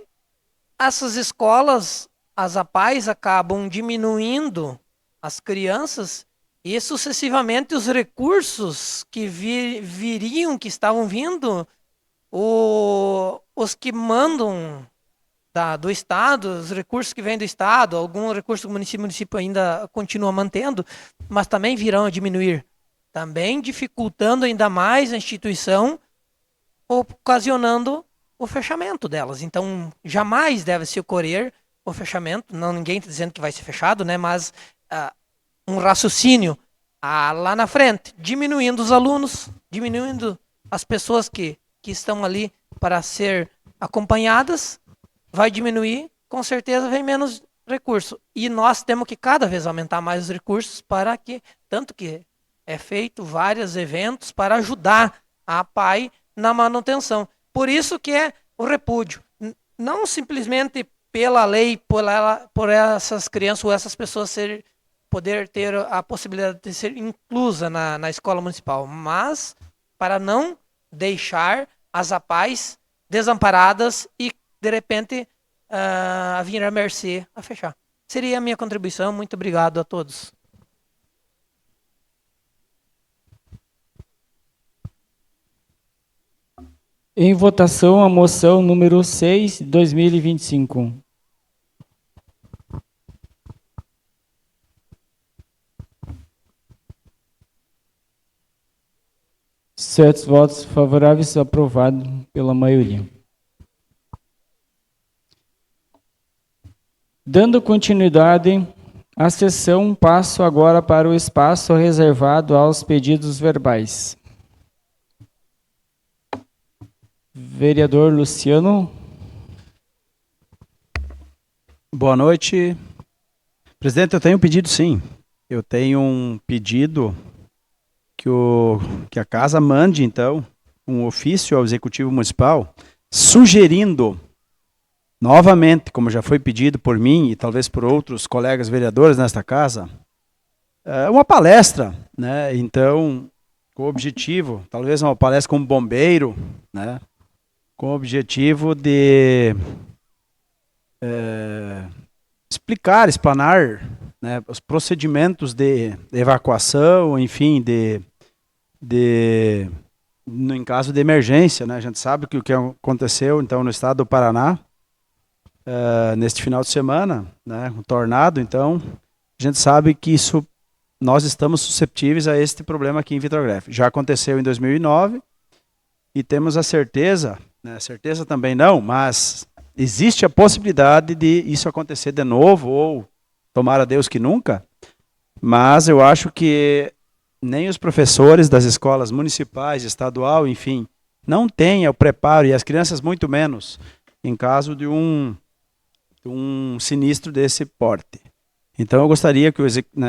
essas escolas, as APAES, acabam diminuindo as crianças e sucessivamente os recursos que viriam, que estavam vindo, os que mandam do Estado, os recursos que vêm do Estado, algum recurso que o município ainda continua mantendo, mas também virão a diminuir, também dificultando ainda mais a instituição, ocasionando o fechamento delas. Então, jamais deve se ocorrer o fechamento, não, ninguém está dizendo que vai ser fechado, né, mas um raciocínio lá na frente, diminuindo os alunos, diminuindo as pessoas que estão ali para ser acompanhadas, vai diminuir, com certeza vem menos recurso. E nós temos que cada vez aumentar mais os recursos para que, tanto que é feito vários eventos para ajudar a PAI na manutenção. Por isso que é o repúdio. Não simplesmente pela lei, por essas crianças ou essas pessoas poder ter a possibilidade de ser inclusa na escola municipal, mas para não deixar as APAES desamparadas e, de repente, vir à mercê a fechar. Seria a minha contribuição. Muito obrigado a todos. Em votação, a moção número 6, 2025. Certos votos favoráveis, aprovado pela maioria. Dando continuidade à sessão, passo agora para o espaço reservado aos pedidos verbais. Vereador Luciano. Boa noite. Presidente, eu tenho um pedido, sim. Eu tenho um pedido que a casa mande, então, um ofício ao Executivo Municipal sugerindo, novamente, como já foi pedido por mim e talvez por outros colegas vereadores nesta casa, uma palestra, né? Então, com o objetivo, talvez uma palestra como bombeiro, né? Com o objetivo de explanar, né, os procedimentos de evacuação, enfim, em caso de emergência, né? A gente sabe que o que aconteceu então no estado do Paraná neste final de semana, né, um tornado, então a gente sabe que nós estamos susceptíveis a este problema aqui em Vitrogreffe. Já aconteceu em 2009 e temos a certeza, né, certeza também não, mas existe a possibilidade de isso acontecer de novo, ou tomara Deus que nunca, mas eu acho que nem os professores das escolas municipais, estadual, enfim, não têm o preparo, e as crianças muito menos, em caso de um sinistro desse porte. Então eu gostaria que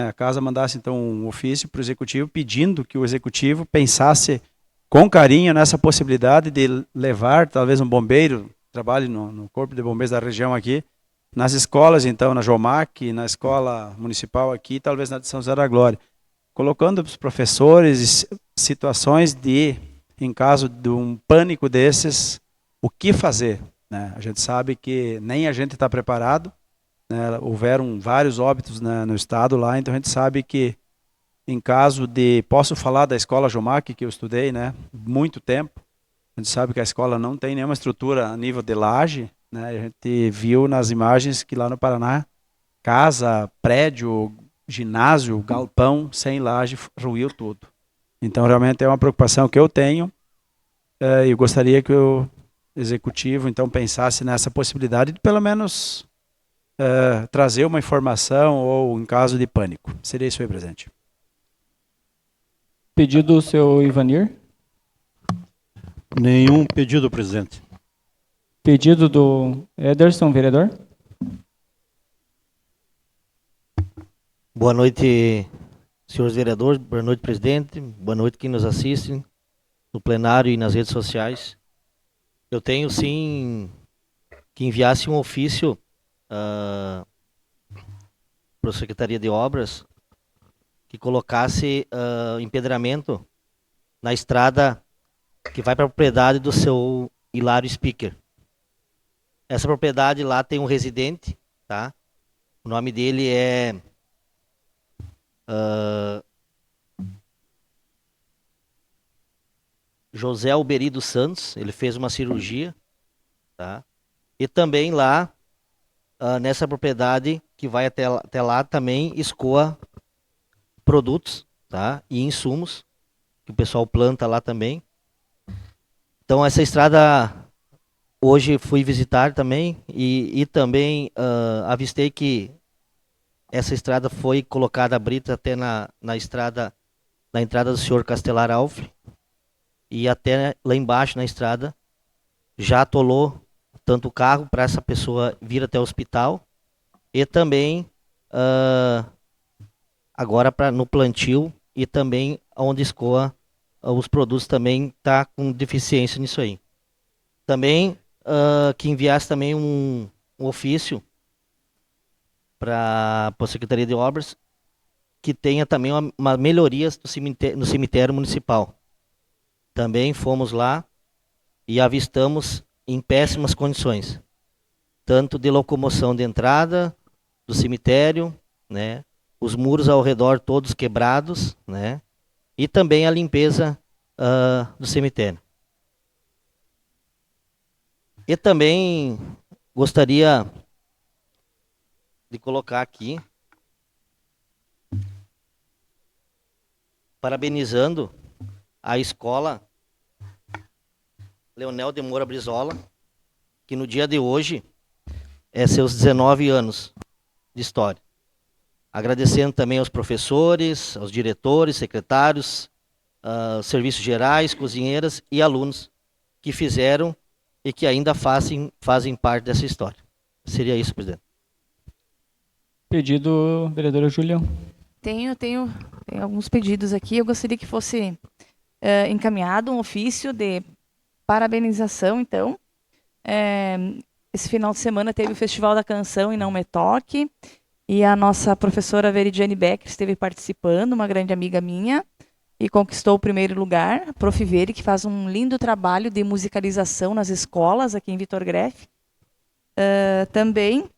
a casa mandasse então um ofício para o Executivo pedindo que o Executivo pensasse com carinho nessa possibilidade de levar talvez um bombeiro, trabalhe no Corpo de Bombeiros da região aqui, nas escolas então, na Jomac, na escola municipal aqui, talvez na de São José da Glória, colocando os professores situações em caso de um pânico desses, o que fazer, né? A gente sabe que nem a gente está preparado, né? Houveram vários óbitos, né, no estado lá, então a gente sabe que em caso posso falar da escola Jomac, que eu estudei, né, muito tempo, a gente sabe que a escola não tem nenhuma estrutura a nível de laje, né, a gente viu nas imagens que lá no Paraná, casa, prédio, ginásio, galpão, sem laje, ruiu tudo. Então realmente é uma preocupação que eu tenho, e eu gostaria que o Executivo então pensasse nessa possibilidade de pelo menos trazer uma informação ou em caso de pânico. Seria isso aí, presidente. Pedido do seu Ivanir. Nenhum pedido, presidente. Pedido do Ederson, vereador. Boa noite, senhores vereadores. Boa noite, presidente. Boa noite quem nos assiste no plenário e nas redes sociais. Eu tenho, sim, que enviasse um ofício para a Secretaria de Obras que colocasse empedramento na estrada que vai para a propriedade do seu Hilário Speaker. Essa propriedade lá tem um residente, tá? O nome dele é ah, José Alberi dos Santos, ele fez uma cirurgia, tá? E também lá, nessa propriedade que vai até lá também escoa produtos, tá? E insumos que o pessoal planta lá também. Então essa estrada hoje fui visitar também e também avistei que essa estrada foi colocada a brita até na estrada, na entrada do senhor Castelar Alfre, e até lá embaixo na estrada já atolou tanto o carro para essa pessoa vir até o hospital e também agora no plantio e também onde escoa os produtos também está com deficiência nisso aí. Também que enviasse também um ofício para a Secretaria de Obras que tenha também uma melhoria no cemitério municipal. Também fomos lá e avistamos em péssimas condições, tanto de locomoção de entrada do cemitério, né, os muros ao redor todos quebrados, né, e também a limpeza do cemitério. E também gostaria de colocar aqui, parabenizando a escola Leonel de Moura Brizola, que no dia de hoje é seus 19 anos de história. Agradecendo também aos professores, aos diretores, secretários, serviços gerais, cozinheiras e alunos que fizeram e que ainda fazem parte dessa história. Seria isso, presidente. Pedido, vereadora Júlia. Tenho alguns pedidos aqui. Eu gostaria que fosse encaminhado um ofício de parabenização, então. Esse final de semana teve o Festival da Canção em Não Me Toque, e a nossa professora Veridiane Becker esteve participando, uma grande amiga minha, e conquistou o primeiro lugar. A Prof. Veri, que faz um lindo trabalho de musicalização nas escolas aqui em Vitor Greff. Também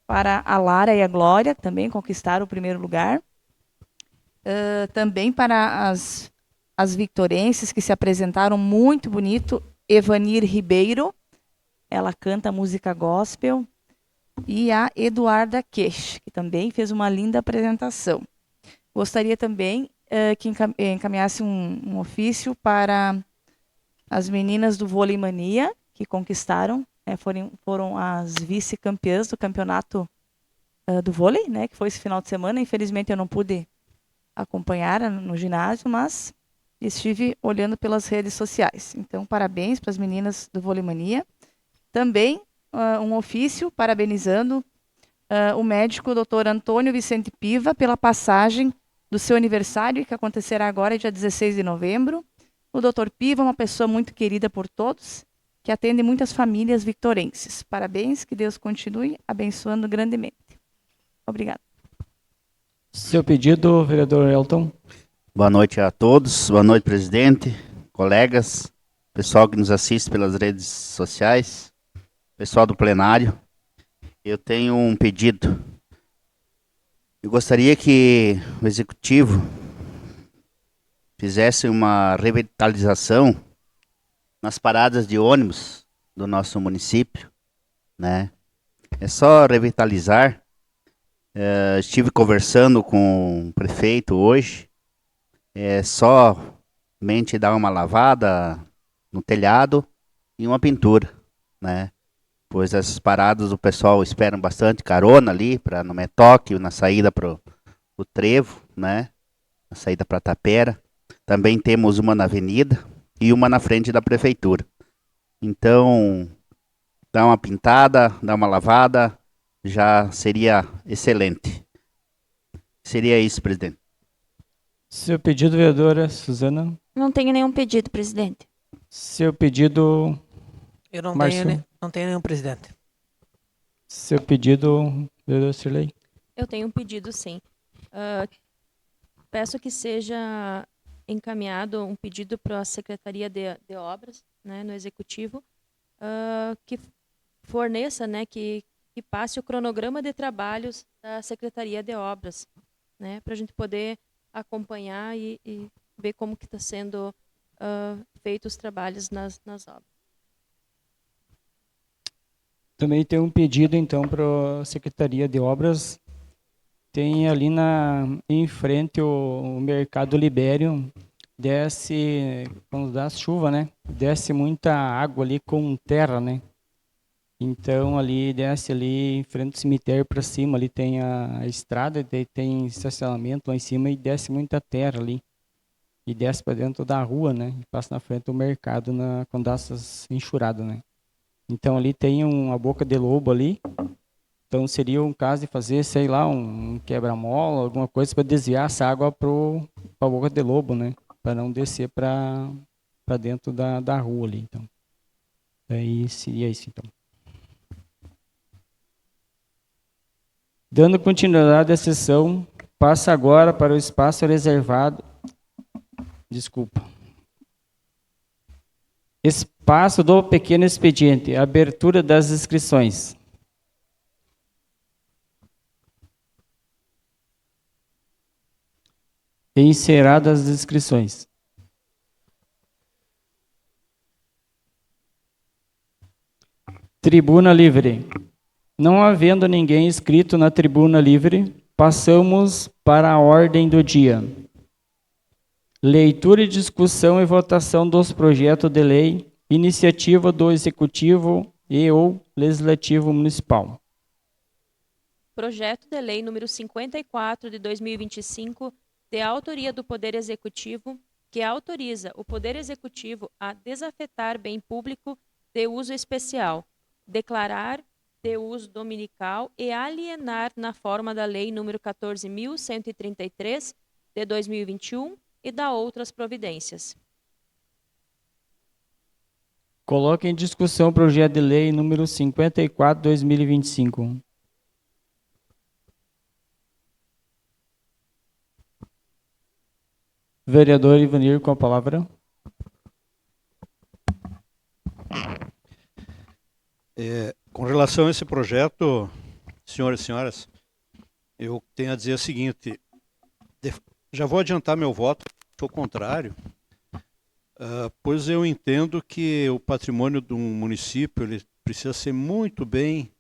para a Lara e a Glória, que também conquistaram o primeiro lugar. Também para as victorenses que se apresentaram muito bonito, Evanir Ribeiro, ela canta música gospel, e a Eduarda Queix, que também fez uma linda apresentação. Gostaria também que encaminhasse um ofício para as meninas do Vôlei Mania, que conquistaram, foram as vice-campeãs do campeonato do vôlei, né, que foi esse final de semana. Infelizmente eu não pude acompanhar no ginásio, mas estive olhando pelas redes sociais. Então, parabéns para as meninas do Vôlei Mania. Também um ofício parabenizando o médico Dr. Antônio Vicente Piva pela passagem do seu aniversário, que acontecerá agora, dia 16 de novembro. O Dr. Piva é uma pessoa muito querida por todos, que atende muitas famílias victorenses. Parabéns, que Deus continue abençoando grandemente. Obrigada. Seu pedido, vereador Elton. Boa noite a todos, boa noite, presidente, colegas, pessoal que nos assiste pelas redes sociais, pessoal do plenário. Eu tenho um pedido. Eu gostaria que o executivo fizesse uma revitalização nas paradas de ônibus do nosso município, né? É só revitalizar. Estive conversando com o prefeito hoje. É somente dar uma lavada no telhado e uma pintura, né? Pois essas paradas o pessoal espera bastante carona ali para no Metoque, na saída para o Trevo, né? Na saída para Tapera. Também temos uma na avenida e uma na frente da prefeitura. Então, dá uma pintada, dá uma lavada, já seria excelente. Seria isso, presidente. Seu pedido, vereadora Suzana. Não tenho nenhum pedido, presidente. Seu pedido, Eu não Márcio. não tenho nenhum presidente. Seu pedido, vereador Sirlei. Eu tenho um pedido, sim. Peço que seja encaminhado um pedido para a Secretaria de Obras, né, no Executivo, que forneça, né, que passe o cronograma de trabalhos da Secretaria de Obras, né, para a gente poder acompanhar e ver como que está sendo feitos os trabalhos nas obras. Também tem um pedido, então, para a Secretaria de Obras. Tem ali em frente o Mercado Libério, desce, quando dá chuva, né? Desce muita água ali com terra, né? Então, ali, desce ali em frente ao cemitério para cima, ali tem a estrada, tem estacionamento lá em cima e desce muita terra ali. E desce para dentro da rua, né? E passa na frente do mercado quando dá essas enxurradas, né? Então, ali tem uma boca de lobo ali. Então, seria um caso de fazer, sei lá, um quebra-mola, alguma coisa para desviar essa água para a boca de lobo, né? Para não descer para dentro da rua ali, então. Daí seria isso, então. Dando continuidade à sessão, passa agora para o espaço reservado. Desculpa. Espaço do pequeno expediente. Abertura das inscrições. Encerradas as inscrições. Tribuna livre. Não havendo ninguém inscrito na tribuna livre, passamos para a ordem do dia. Leitura e discussão e votação dos projetos de lei, iniciativa do Executivo e/ou Legislativo Municipal. Projeto de lei número 54 de 2025, de autoria do Poder Executivo, que autoriza o Poder Executivo a desafetar bem público de uso especial, declarar de uso dominical e alienar na forma da Lei nº 14.133, de 2021, e da outras providências. Coloque em discussão o projeto de lei número 54, 2025. Vereador Ivanir, com a palavra. Com relação a esse projeto, senhores e senhoras, eu tenho a dizer o seguinte, já vou adiantar meu voto, sou contrário, pois eu entendo que o patrimônio de um município ele precisa ser muito bem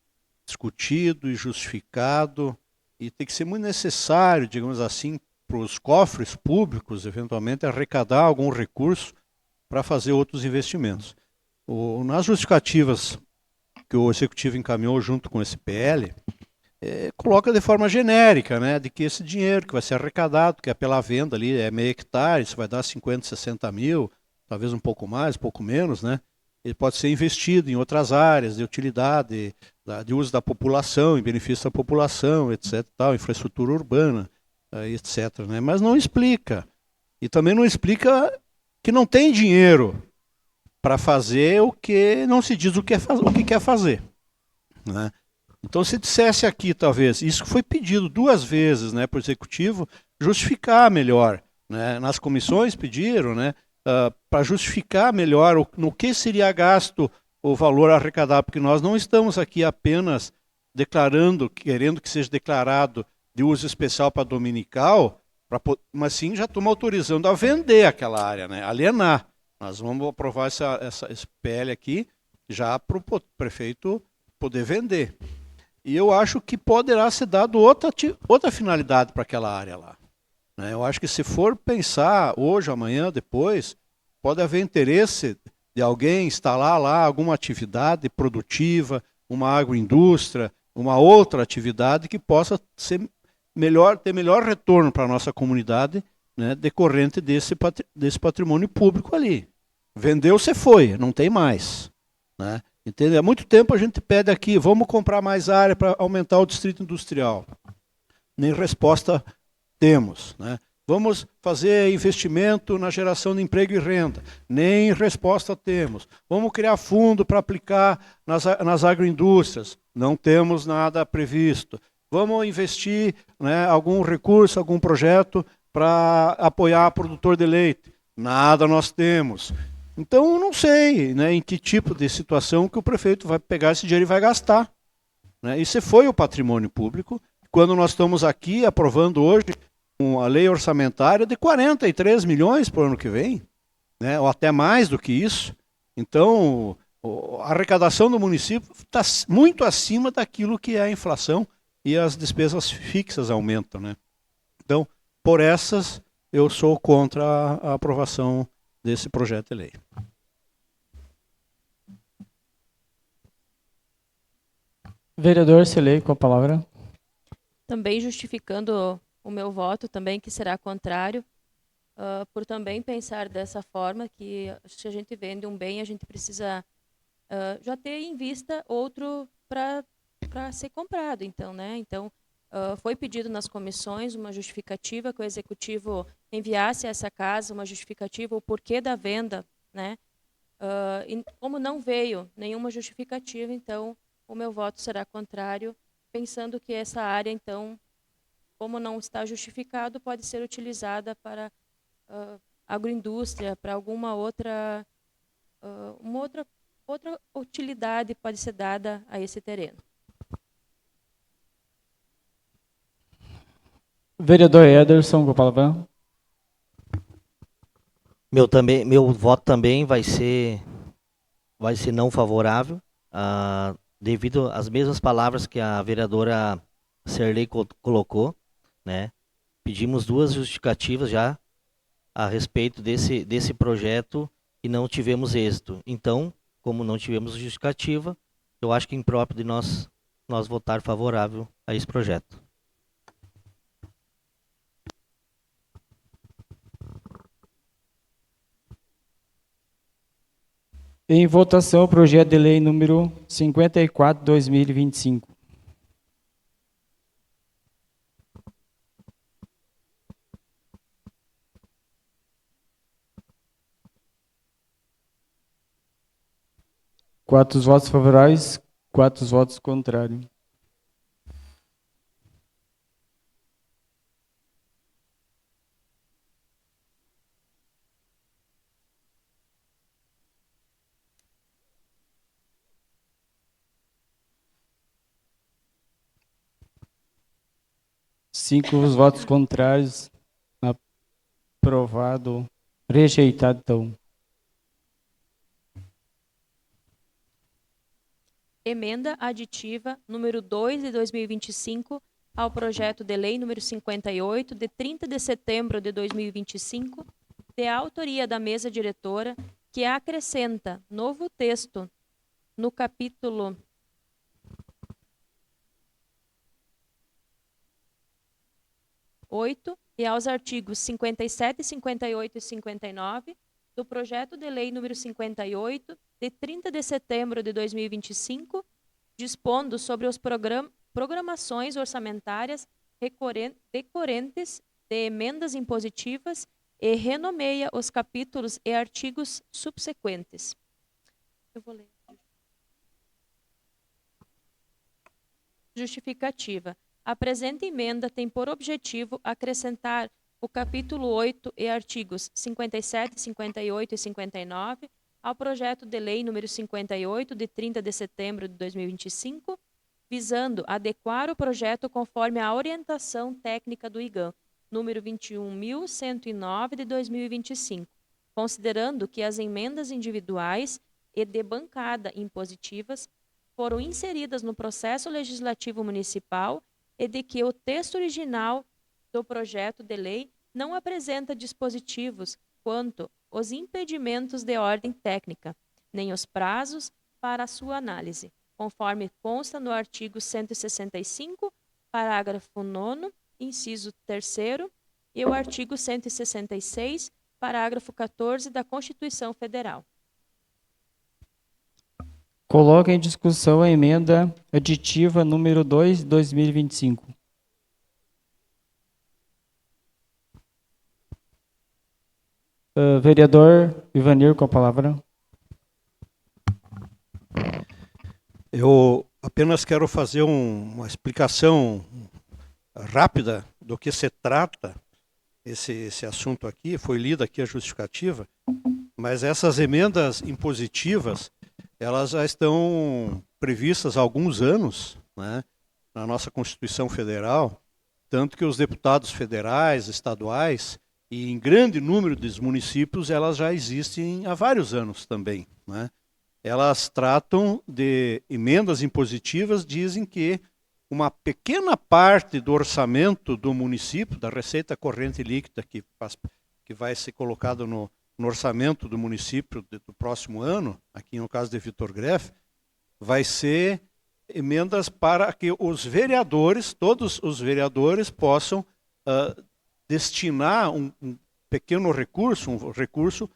discutido e justificado, e tem que ser muito necessário, digamos assim, para os cofres públicos, eventualmente, arrecadar algum recurso para fazer outros investimentos. Nas justificativas que o Executivo encaminhou junto com esse PL, coloca de forma genérica, né, de que esse dinheiro que vai ser arrecadado, que é pela venda ali, é meio hectare, isso vai dar 50, 60 mil, talvez um pouco mais, um pouco menos, né, ele pode ser investido em outras áreas de utilidade, de uso da população, em benefício da população, etc., tal, infraestrutura urbana, etc., né, mas não explica. E também não explica que não tem dinheiro para fazer o que não se diz o que quer fazer, né? Então, se dissesse aqui, talvez, isso foi pedido 2 vezes, né, para o Executivo, justificar melhor, né? Nas comissões pediram, né, para justificar melhor no que seria gasto o valor arrecadado, porque nós não estamos aqui apenas declarando, querendo que seja declarado de uso especial para dominical, mas sim já estamos autorizando a vender aquela área, né, alienar. Nós vamos aprovar esse PL aqui já para o prefeito poder vender. E eu acho que poderá ser dado outra finalidade para aquela área lá, né? Eu acho que se for pensar hoje, amanhã, depois, pode haver interesse de alguém instalar lá alguma atividade produtiva, uma agroindústria, uma outra atividade que possa ser ter melhor retorno para a nossa comunidade, né, decorrente desse patrimônio público ali. Vendeu, você foi, não tem mais, né? Entende? Há muito tempo a gente pede aqui, vamos comprar mais área para aumentar o distrito industrial. Nem resposta temos, né? Vamos fazer investimento na geração de emprego e renda. Nem resposta temos. Vamos criar fundo para aplicar nas agroindústrias. Não temos nada previsto. Vamos investir, né, algum recurso, algum projeto para apoiar produtor de leite. Nada nós temos. Então, não sei, né, em que tipo de situação que o prefeito vai pegar esse dinheiro e vai gastar, né? Esse foi o patrimônio público. Quando nós estamos aqui aprovando hoje uma lei orçamentária de 43 milhões para o ano que vem, né? Ou até mais do que isso. Então, a arrecadação do município está muito acima daquilo que é a inflação e as despesas fixas aumentam, né? Então, por essas, eu sou contra a aprovação desse projeto de lei. Vereador Silei, com a palavra. Também justificando o meu voto, também que será contrário, por também pensar dessa forma, que se a gente vende um bem, a gente precisa já ter em vista outro para ser comprado. Então, né? Então, foi pedido nas comissões uma justificativa que o executivo enviasse a essa casa, uma justificativa, o porquê da venda, né? E como não veio nenhuma justificativa, então o meu voto será contrário, pensando que essa área, então, como não está justificado, pode ser utilizada para agroindústria, para alguma outra, outra utilidade pode ser dada a esse terreno. Vereador Ederson, com a palavra. Meu voto também vai ser não favorável, devido às mesmas palavras que a vereadora Serlei colocou, né? Pedimos 2 justificativas já a respeito desse projeto e não tivemos êxito. Então, como não tivemos justificativa, eu acho que é impróprio de nós votar favorável a esse projeto. Em votação, o projeto de lei número 54/2025. Quatro votos favoráveis, 4 votos contrários. Cinco os votos contrários. Aprovado. Rejeitado, então. Emenda aditiva número 2 de 2025 ao projeto de lei número 58 de 30 de setembro de 2025, de autoria da mesa diretora, que acrescenta novo texto no capítulo 8 e aos artigos 57, 58 e 59 do projeto de lei número 58 de 30 de setembro de 2025, dispondo sobre as programações orçamentárias decorrentes de emendas impositivas e renomeia os capítulos e artigos subsequentes. Eu vou ler. Justificativa. A presente emenda tem por objetivo acrescentar o capítulo 8 e artigos 57, 58 e 59 ao projeto de lei número 58, de 30 de setembro de 2025, visando adequar o projeto conforme a orientação técnica do IGAM, número 21.109 de 2025, considerando que as emendas individuais e de bancada impositivas foram inseridas no processo legislativo municipal e de que o texto original do projeto de lei não apresenta dispositivos quanto os impedimentos de ordem técnica, nem os prazos para a sua análise, conforme consta no artigo 165, parágrafo 9º, inciso 3º, e o artigo 166, parágrafo 14 da Constituição Federal. Coloca em discussão a emenda aditiva número 2 de 2025. Vereador Ivanir, com a palavra. Eu apenas quero fazer uma explicação rápida do que se trata esse assunto aqui. Foi lida aqui a justificativa, mas essas emendas impositivas, elas já estão previstas há alguns anos, né, na nossa Constituição Federal, tanto que os deputados federais, estaduais e em grande número dos municípios, elas já existem há vários anos também, né? Elas tratam de emendas impositivas, dizem que uma pequena parte do orçamento do município, da receita corrente líquida que vai ser colocado no orçamento do município do próximo ano, aqui no caso de Vitor Greff, vai ser emendas para que os vereadores, todos os vereadores, possam destinar um pequeno recurso, um recurso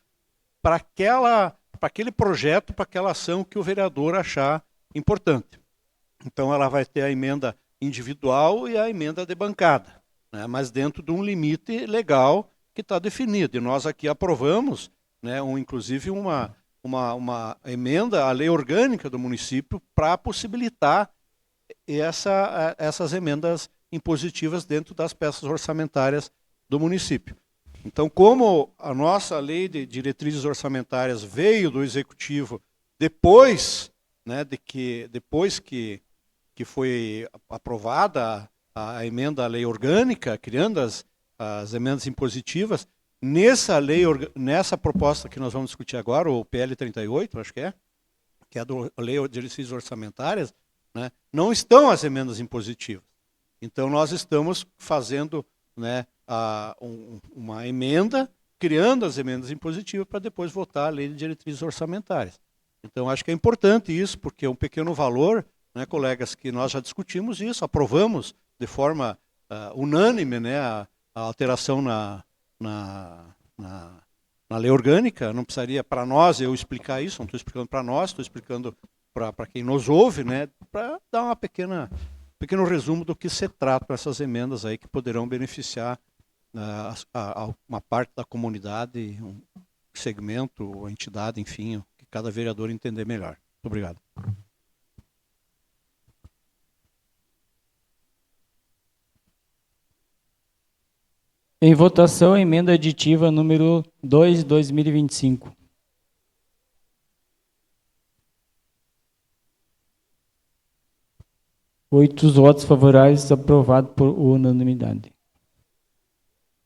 para aquele projeto, para aquela ação que o vereador achar importante. Então ela vai ter a emenda individual e a emenda de bancada, né? Mas dentro de um limite legal que está definido. E nós aqui aprovamos, né, inclusive uma emenda à lei orgânica do município para possibilitar essas emendas impositivas dentro das peças orçamentárias do município. Então, como a nossa lei de diretrizes orçamentárias veio do Executivo depois, né, depois que foi aprovada a emenda à lei orgânica, criando as emendas impositivas, nessa proposta que nós vamos discutir agora, o PL 38, acho que é a lei de diretrizes orçamentárias, né, não estão as emendas impositivas. Então, nós estamos fazendo, né, uma emenda, criando as emendas impositivas para depois votar a lei de diretrizes orçamentárias. Então, acho que é importante isso, porque é um pequeno valor, né, colegas, que nós já discutimos isso, aprovamos de forma unânime, né, a alteração na lei orgânica. Não precisaria para nós eu explicar isso, não estou explicando para nós, estou explicando para quem nos ouve, né, para dar um pequeno resumo do que se trata essas emendas aí que poderão beneficiar uma parte da comunidade, um segmento, a entidade, enfim, que cada vereador entender melhor. Muito obrigado. Em votação, a emenda aditiva número 2 de 2025. Oito votos favoráveis, aprovado por unanimidade.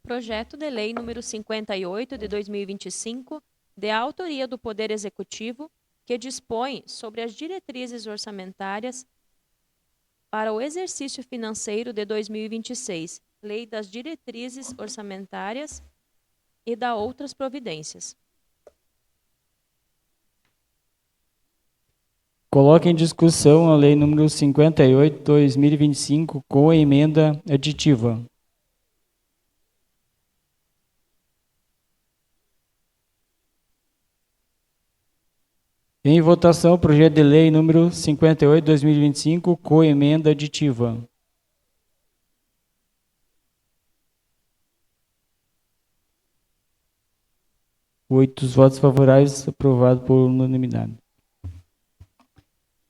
Projeto de Lei número 58 de 2025, de autoria do Poder Executivo, que dispõe sobre as diretrizes orçamentárias para o exercício financeiro de 2026, Lei das Diretrizes Orçamentárias e da outras providências. Coloque em discussão a Lei número 58 de 2025 com a emenda aditiva. Em votação, o projeto de lei número 58 de 2025 com emenda aditiva. Oito votos favoráveis, aprovado por unanimidade.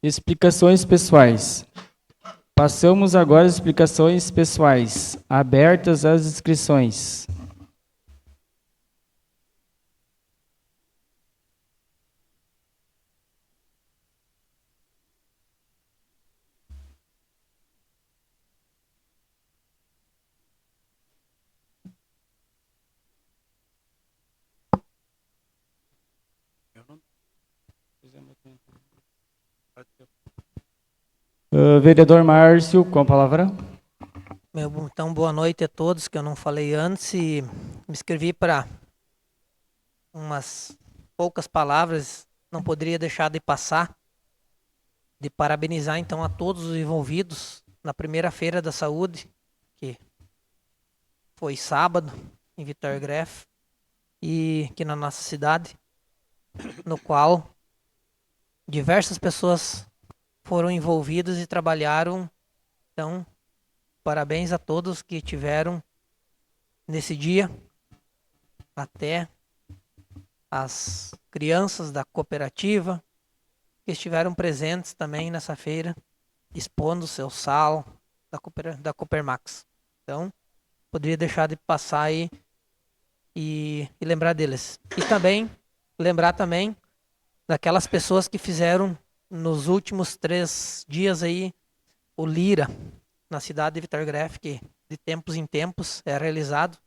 Explicações pessoais. Passamos agora às explicações pessoais. Abertas as inscrições. Vereador Márcio, com a palavra. Então, boa noite a todos, que eu não falei antes, e me inscrevi para umas poucas palavras, não poderia deixar de passar, de parabenizar então a todos os envolvidos na primeira Feira da Saúde, que foi sábado, em Vitor Greff, e aqui na nossa cidade, no qual diversas pessoas foram envolvidas e trabalharam. Então, parabéns a todos que tiveram nesse dia, até as crianças da cooperativa que estiveram presentes também nessa feira, expondo o seu sal da Coopermax. Então, poderia deixar de passar aí e lembrar deles. E também, lembrar também daquelas pessoas que fizeram nos últimos 3 dias aí o Lira, na cidade de Vitor Greff, que de tempos em tempos é realizado.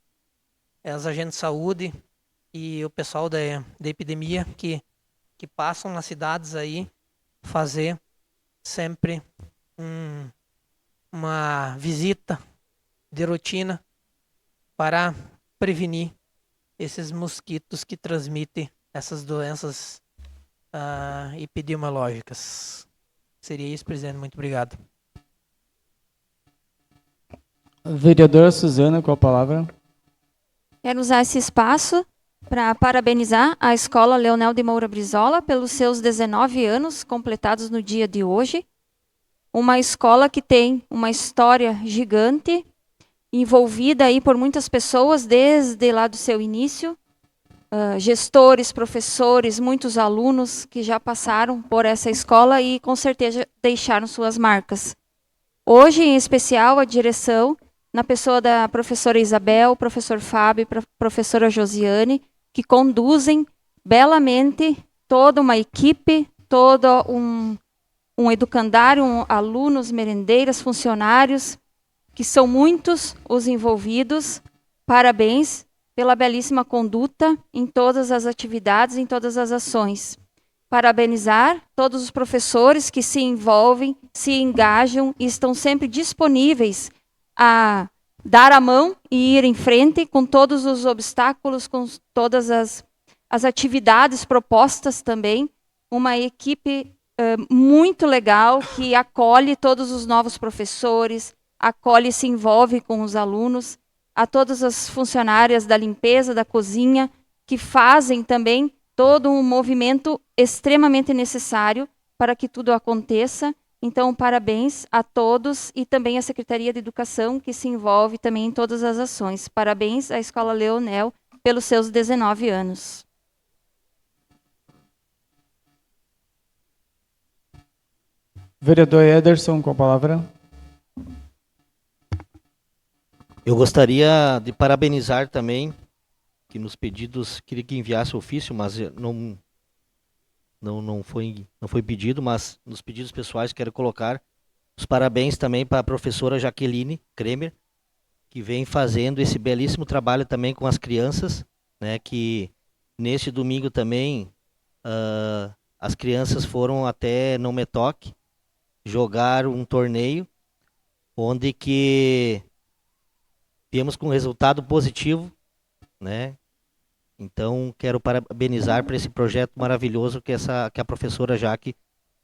As agentes de saúde e o pessoal da epidemia que passam nas cidades aí fazer sempre uma visita de rotina para prevenir esses mosquitos que transmitem essas doenças epidemiológicas. Seria isso, presidente. Muito obrigado. Vereadora Suzana, com a palavra. Quero usar esse espaço para parabenizar a Escola Leonel de Moura Brizola pelos seus 19 anos completados no dia de hoje. Uma escola que tem uma história gigante, envolvida aí por muitas pessoas desde lá do seu início, gestores, professores, muitos alunos que já passaram por essa escola e com certeza deixaram suas marcas. Hoje, em especial, a direção, na pessoa da professora Isabel, professor Fábio e professora Josiane, que conduzem belamente toda uma equipe, todo um educandário, alunos, merendeiras, funcionários, que são muitos os envolvidos. Parabéns pela belíssima conduta em todas as atividades, em todas as ações. Parabenizar todos os professores que se envolvem, se engajam e estão sempre disponíveis a dar a mão e ir em frente com todos os obstáculos, com todas as atividades propostas também. Uma equipe muito legal que acolhe todos os novos professores, acolhe e se envolve com os alunos, a todas as funcionárias da limpeza, da cozinha, que fazem também todo um movimento extremamente necessário para que tudo aconteça. Então, parabéns a todos e também à Secretaria de Educação, que se envolve também em todas as ações. Parabéns à Escola Leonel pelos seus 19 anos. Vereador Ederson, com a palavra. Eu gostaria de parabenizar também, que nos pedidos, queria que enviasse ofício, mas não foi pedido, mas nos pedidos pessoais quero colocar os parabéns também para a professora Jaqueline Kremer, que vem fazendo esse belíssimo trabalho também com as crianças, né, que neste domingo também as crianças foram até Não Me Toque jogar um torneio, onde que viemos com um resultado positivo, né? Então, quero parabenizar por esse projeto maravilhoso que a professora Jaque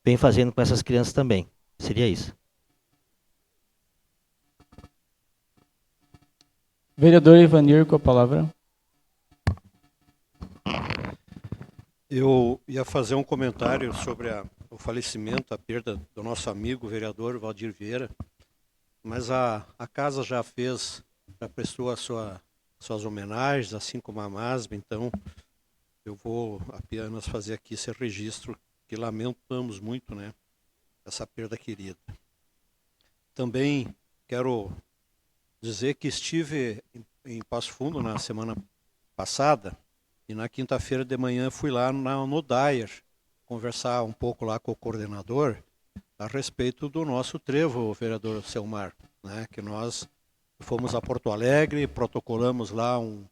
vem fazendo com essas crianças também. Seria isso. Vereador Ivanir, com a palavra. Eu ia fazer um comentário sobre o falecimento, a perda do nosso amigo vereador Valdir Vieira, mas a casa já prestou suas homenagens, assim como a MASB, então eu vou apenas fazer aqui esse registro, que lamentamos muito, né, essa perda querida. Também quero dizer que estive em Passo Fundo na semana passada, e na quinta-feira de manhã fui lá no DAER, conversar um pouco lá com o coordenador a respeito do nosso trevo, vereador Selmar, né, que nós fomos a Porto Alegre, protocolamos lá um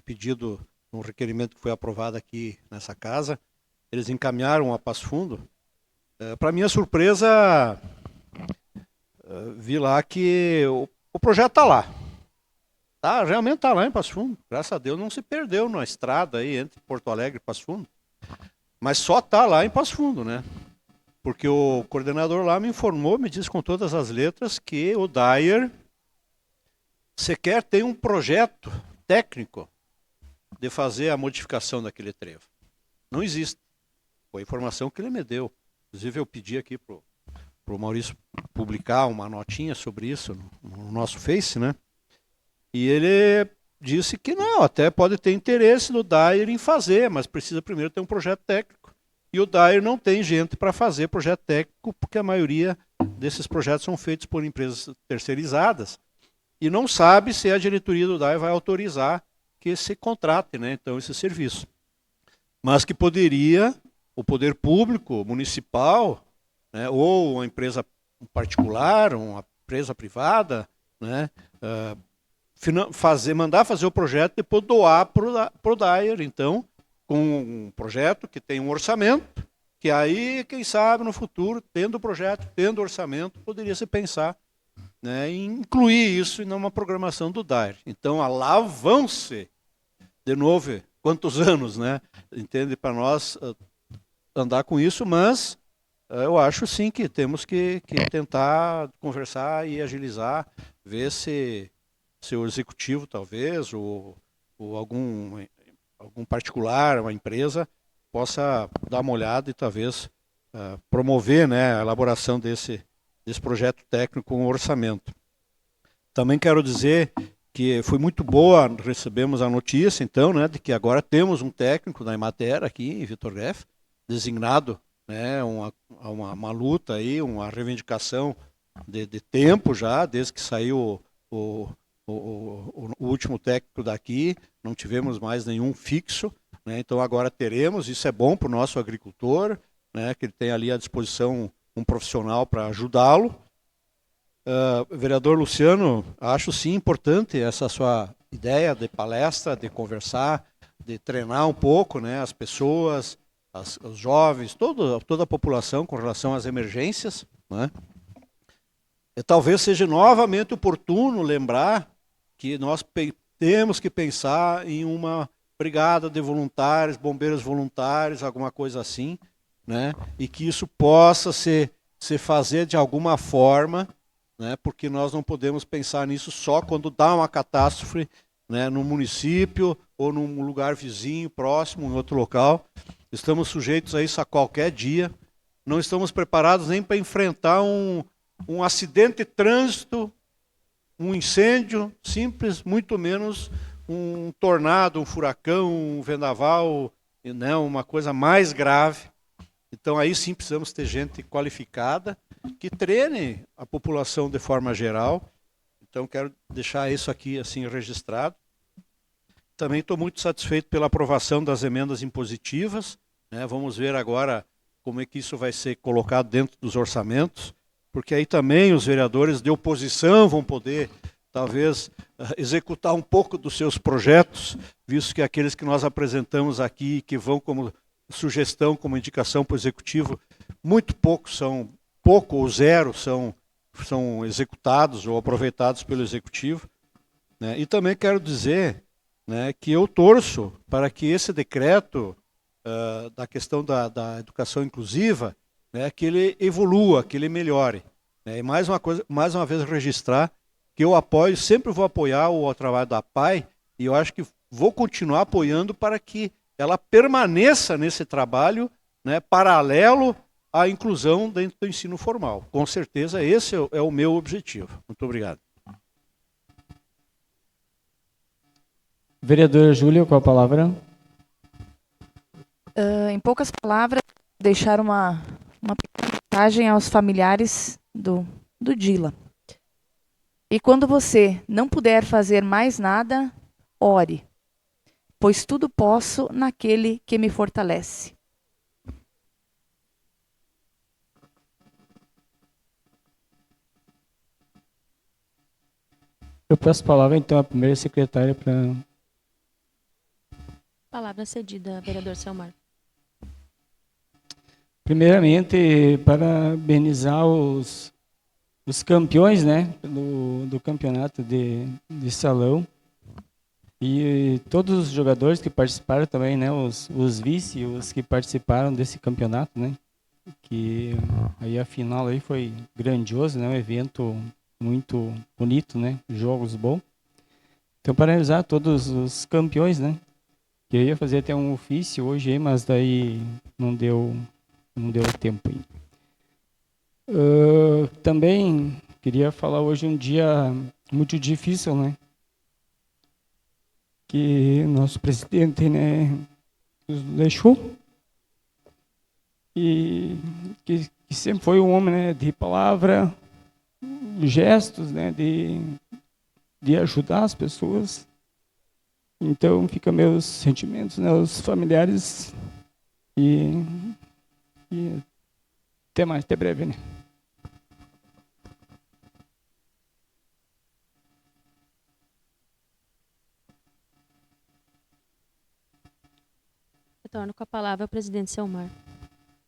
pedido, um requerimento que foi aprovado aqui nessa casa. Eles encaminharam a Passo Fundo. Para minha surpresa, vi lá que o projeto está lá. Realmente está lá em Passo Fundo. Graças a Deus não se perdeu na estrada aí entre Porto Alegre e Passo Fundo. Mas só está lá em Passo Fundo, né? Porque o coordenador lá me informou, me disse com todas as letras que o DAER sequer tem um projeto técnico de fazer a modificação daquele trevo. Não existe. Foi a informação que ele me deu. Inclusive eu pedi aqui para o Maurício publicar uma notinha sobre isso no nosso Face, né? E ele disse que não, até pode ter interesse do DAER em fazer, mas precisa primeiro ter um projeto técnico. E o DAER não tem gente para fazer projeto técnico, porque a maioria desses projetos são feitos por empresas terceirizadas, e não sabe se a diretoria do DAER vai autorizar que se contrate, né, então, esse serviço. Mas que poderia o poder público, municipal, né, ou uma empresa particular, uma empresa privada, né, mandar fazer o projeto e depois doar para o DAER, então, com um projeto que tem um orçamento, que aí, quem sabe, no futuro, tendo o projeto, tendo o orçamento, poderia se pensar, né, em incluir isso numa programação do DAER. Então, lá vão-se, de novo, quantos anos, né? Entende? Para nós andar com isso, mas eu acho sim que temos que tentar conversar e agilizar, ver se o executivo, talvez, ou algum particular, uma empresa, possa dar uma olhada e talvez promover, né, a elaboração desse projeto técnico com orçamento. Também quero dizer que foi muito boa, recebemos a notícia, então, né, de que agora temos um técnico da Emater aqui em Vitor Greff, designado, né, uma luta aí, uma reivindicação de tempo já, desde que saiu o último técnico daqui, não tivemos mais nenhum fixo, né, então agora teremos, isso é bom para o nosso agricultor, né, que ele tem ali à disposição um profissional para ajudá-lo. Vereador Luciano, acho sim importante essa sua ideia de palestra, de conversar, de treinar um pouco, né, as pessoas, os jovens, toda a população com relação às emergências, né? Talvez seja novamente oportuno lembrar que nós temos que pensar em uma brigada de voluntários, bombeiros voluntários, alguma coisa assim, né? E que isso possa se fazer de alguma forma, né? Porque nós não podemos pensar nisso só quando dá uma catástrofe, né, no município ou num lugar vizinho, próximo, em outro local. Estamos sujeitos a isso a qualquer dia. Não estamos preparados nem para enfrentar um acidente de trânsito, um incêndio simples, muito menos um tornado, um furacão, um vendaval, né, uma coisa mais grave. Então aí sim precisamos ter gente qualificada que treine a população de forma geral. Então quero deixar isso aqui assim registrado. Também estou muito satisfeito pela aprovação das emendas impositivas, né? Vamos ver agora como é que isso vai ser colocado dentro dos orçamentos, porque aí também os vereadores de oposição vão poder, talvez, executar um pouco dos seus projetos, visto que aqueles que nós apresentamos aqui, que vão como sugestão, como indicação para o executivo, muito pouco ou zero são executados ou aproveitados pelo executivo, né? E também quero dizer, né, que eu torço para que esse decreto da questão da educação inclusiva, né, que ele evolua, que ele melhore, né? E mais uma vez registrar que eu apoio, sempre vou apoiar o trabalho da PAI, e eu acho que vou continuar apoiando para que ela permaneça nesse trabalho, né, paralelo à inclusão dentro do ensino formal. Com certeza esse é o meu objetivo. Muito obrigado. Vereadora Júlia, com a palavra. Em poucas palavras, deixar uma pequena mensagem aos familiares do Dila. E quando você não puder fazer mais nada, ore, pois tudo posso naquele que me fortalece. Eu passo a palavra, então, à primeira secretária para... Palavra cedida, vereador Selmar. Primeiramente, parabenizar os campeões, né, do campeonato de salão e todos os jogadores que participaram também, né, os vice, os que participaram desse campeonato, né, que aí a final aí foi grandioso, né, um evento muito bonito, né, jogos bons. Então, parabenizar todos os campeões, né, que eu ia fazer até um ofício hoje, mas daí não deu tempo aí. Também queria falar hoje um dia muito difícil, né? Que nosso presidente, né, nos deixou. E que sempre foi um homem, né, de palavra, gestos, né, de ajudar as pessoas. Então, fica meus sentimentos, né, os familiares e até mais, até breve, né? Retorno com a palavra ao presidente Selmar.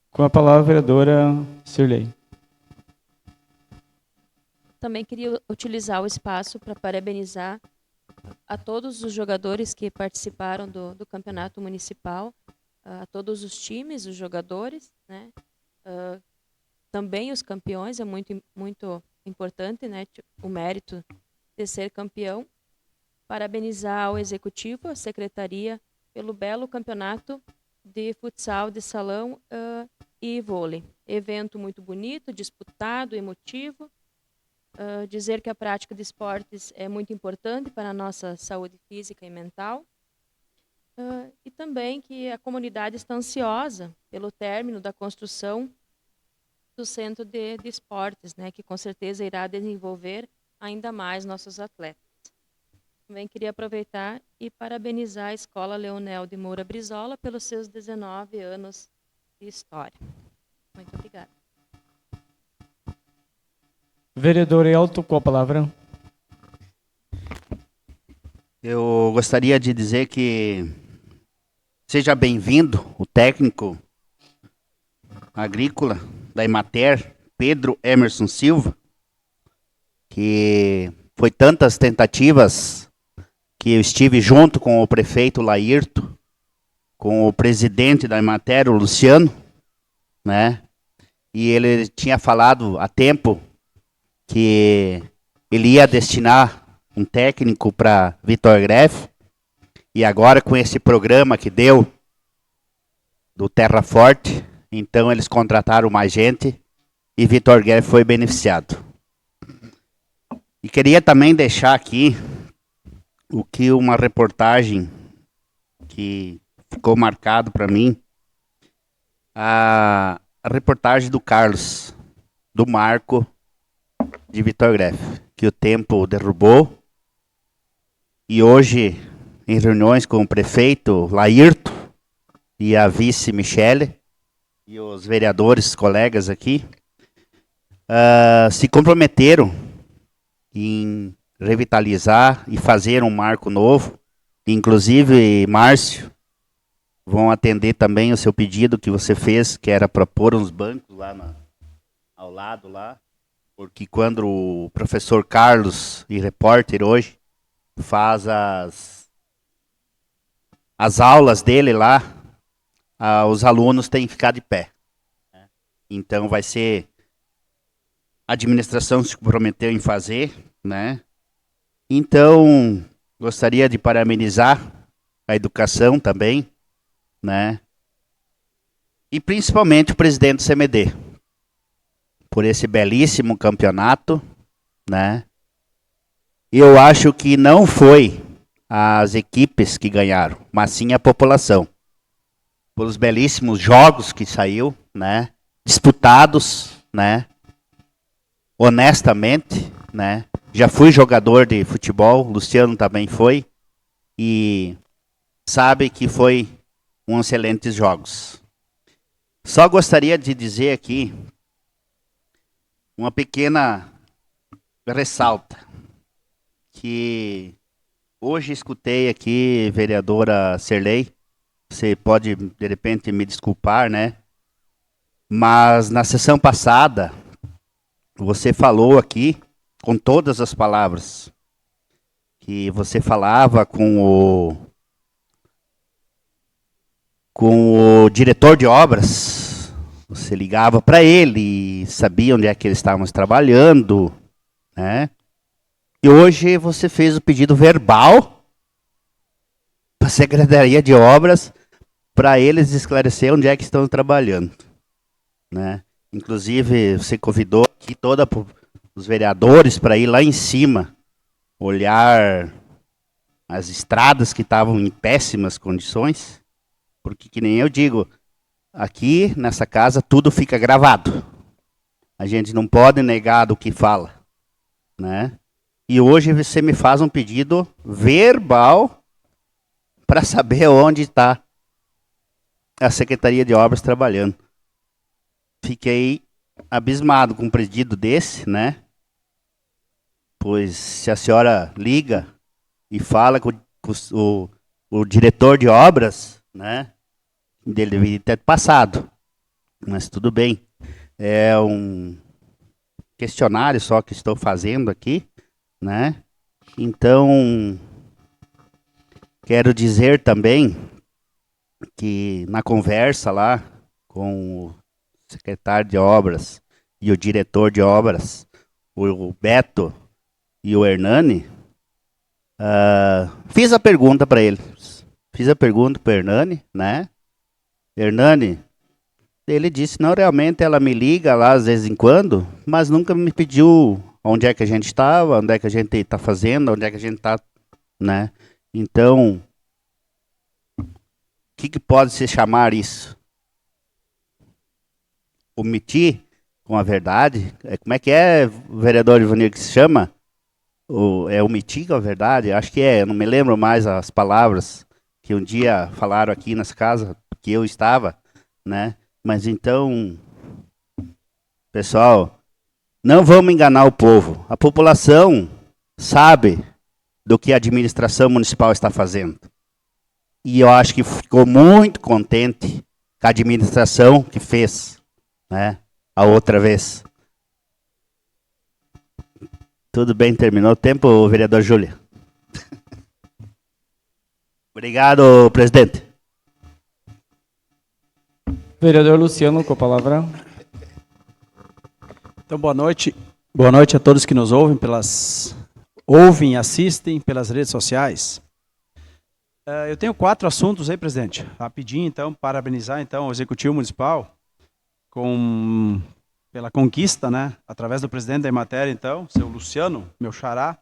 Com a palavra, a vereadora Cirlei. Também queria utilizar o espaço para parabenizar a todos os jogadores que participaram do campeonato municipal, a todos os times, os jogadores, né? Também os campeões, é muito importante, né? O mérito de ser campeão. Parabenizar ao executivo, a secretaria, pelo belo campeonato de futsal de salão e vôlei. Evento muito bonito, disputado, emotivo. Dizer que a prática de esportes é muito importante para a nossa saúde física e mental. E também que a comunidade está ansiosa pelo término da construção do centro de esportes, né, que com certeza irá desenvolver ainda mais nossos atletas. Também queria aproveitar e parabenizar a Escola Leonel de Moura Brizola pelos seus 19 anos de história. Muito obrigada. Vereador Elton, com a palavra. Eu gostaria de dizer que seja bem-vindo o técnico agrícola da Emater, Pedro Emerson Silva, que foi tantas tentativas que eu estive junto com o prefeito Laírto, com o presidente da Emater, o Luciano, né? E ele tinha falado há tempo que ele ia destinar um técnico para Vitor Greff, e agora com esse programa que deu do Terra Forte, então eles contrataram mais gente e Vitor Greff foi beneficiado. E queria também deixar aqui o que uma reportagem que ficou marcado para mim, a reportagem do Carlos, do Marco, de Vitor Greff, que o tempo derrubou, e hoje, em reuniões com o prefeito Laírto e a vice Michele, e os vereadores, colegas aqui, se comprometeram em revitalizar e fazer um marco novo. Inclusive, Márcio, vão atender também o seu pedido que você fez, que era para pôr uns bancos lá ao lado lá, porque quando o professor Carlos, e repórter hoje, faz as aulas dele lá, os alunos têm que ficar de pé. Então vai ser, a administração se comprometeu em fazer, né? Então, gostaria de parabenizar a educação também, né? E principalmente o presidente do CMD, por esse belíssimo campeonato, né? Eu acho que não foi as equipes que ganharam, mas sim a população. Pelos belíssimos jogos que saiu, né? Disputados, né? Honestamente, né? Já fui jogador de futebol, Luciano também foi, e sabe que foi um excelentes jogos. Só gostaria de dizer aqui uma pequena ressalta, que hoje escutei aqui, vereadora Cirlei, você pode de repente me desculpar, né? Mas na sessão passada, você falou aqui, com todas as palavras, que você falava com o diretor de obras, você ligava para ele, sabia onde é que eles estavam trabalhando, né? E hoje você fez o pedido verbal para a Secretaria de Obras para eles esclarecer onde é que estão trabalhando, né? Inclusive, você convidou aqui todos os vereadores para ir lá em cima, olhar as estradas que estavam em péssimas condições, porque, que nem eu digo, aqui nessa casa tudo fica gravado. A gente não pode negar do que fala, né? E hoje você me faz um pedido verbal para saber onde está a Secretaria de Obras trabalhando. Fiquei abismado com um pedido desse, né? Pois se a senhora liga e fala com o diretor de obras, né? Ele deveria ter passado, mas tudo bem. É um questionário só que estou fazendo aqui, né? Então, quero dizer também que na conversa lá com o secretário de obras e o diretor de obras, o Beto e o Hernani, fiz a pergunta para eles. Fiz a pergunta para o Hernani, né? Hernani, ele disse, não, realmente ela me liga lá de vez em quando, mas nunca me pediu onde é que a gente estava, onde é que a gente está fazendo, onde é que a gente está, né? Então, o que pode se chamar isso? Omitir com a verdade? Como é que é, vereador Ivanir, que se chama? É omitir com a verdade? Acho que é, eu não me lembro mais as palavras que um dia falaram aqui nessa casa, que eu estava, né? Mas então, pessoal, não vamos enganar o povo. A população sabe do que a administração municipal está fazendo. E eu acho que ficou muito contente com a administração que fez, né, a outra vez. Tudo bem, terminou o tempo, vereador Júlia. Obrigado, presidente. Vereador Luciano, com a palavra. Então, boa noite. Boa noite a todos que nos ouvem e assistem pelas redes sociais. Eu tenho 4 assuntos aí, presidente. Rapidinho, então, parabenizar então o Executivo Municipal pela conquista, né, através do presidente da Emater, então, seu Luciano, meu xará,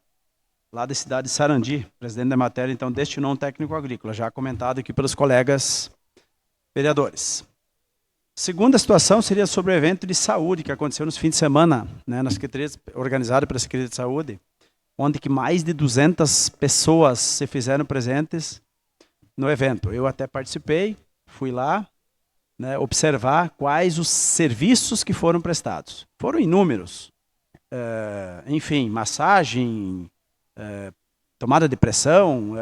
lá da cidade de Sarandi, presidente da Emater, então, destinou um técnico agrícola, já comentado aqui pelos colegas vereadores. Segunda situação seria sobre o evento de saúde que aconteceu nos fins de semana, né, na Secretaria, organizado pela Secretaria de Saúde, onde que mais de 200 pessoas se fizeram presentes no evento. Eu até participei, fui lá, né, observar quais os serviços que foram prestados. Foram inúmeros. Enfim, massagem, tomada de pressão,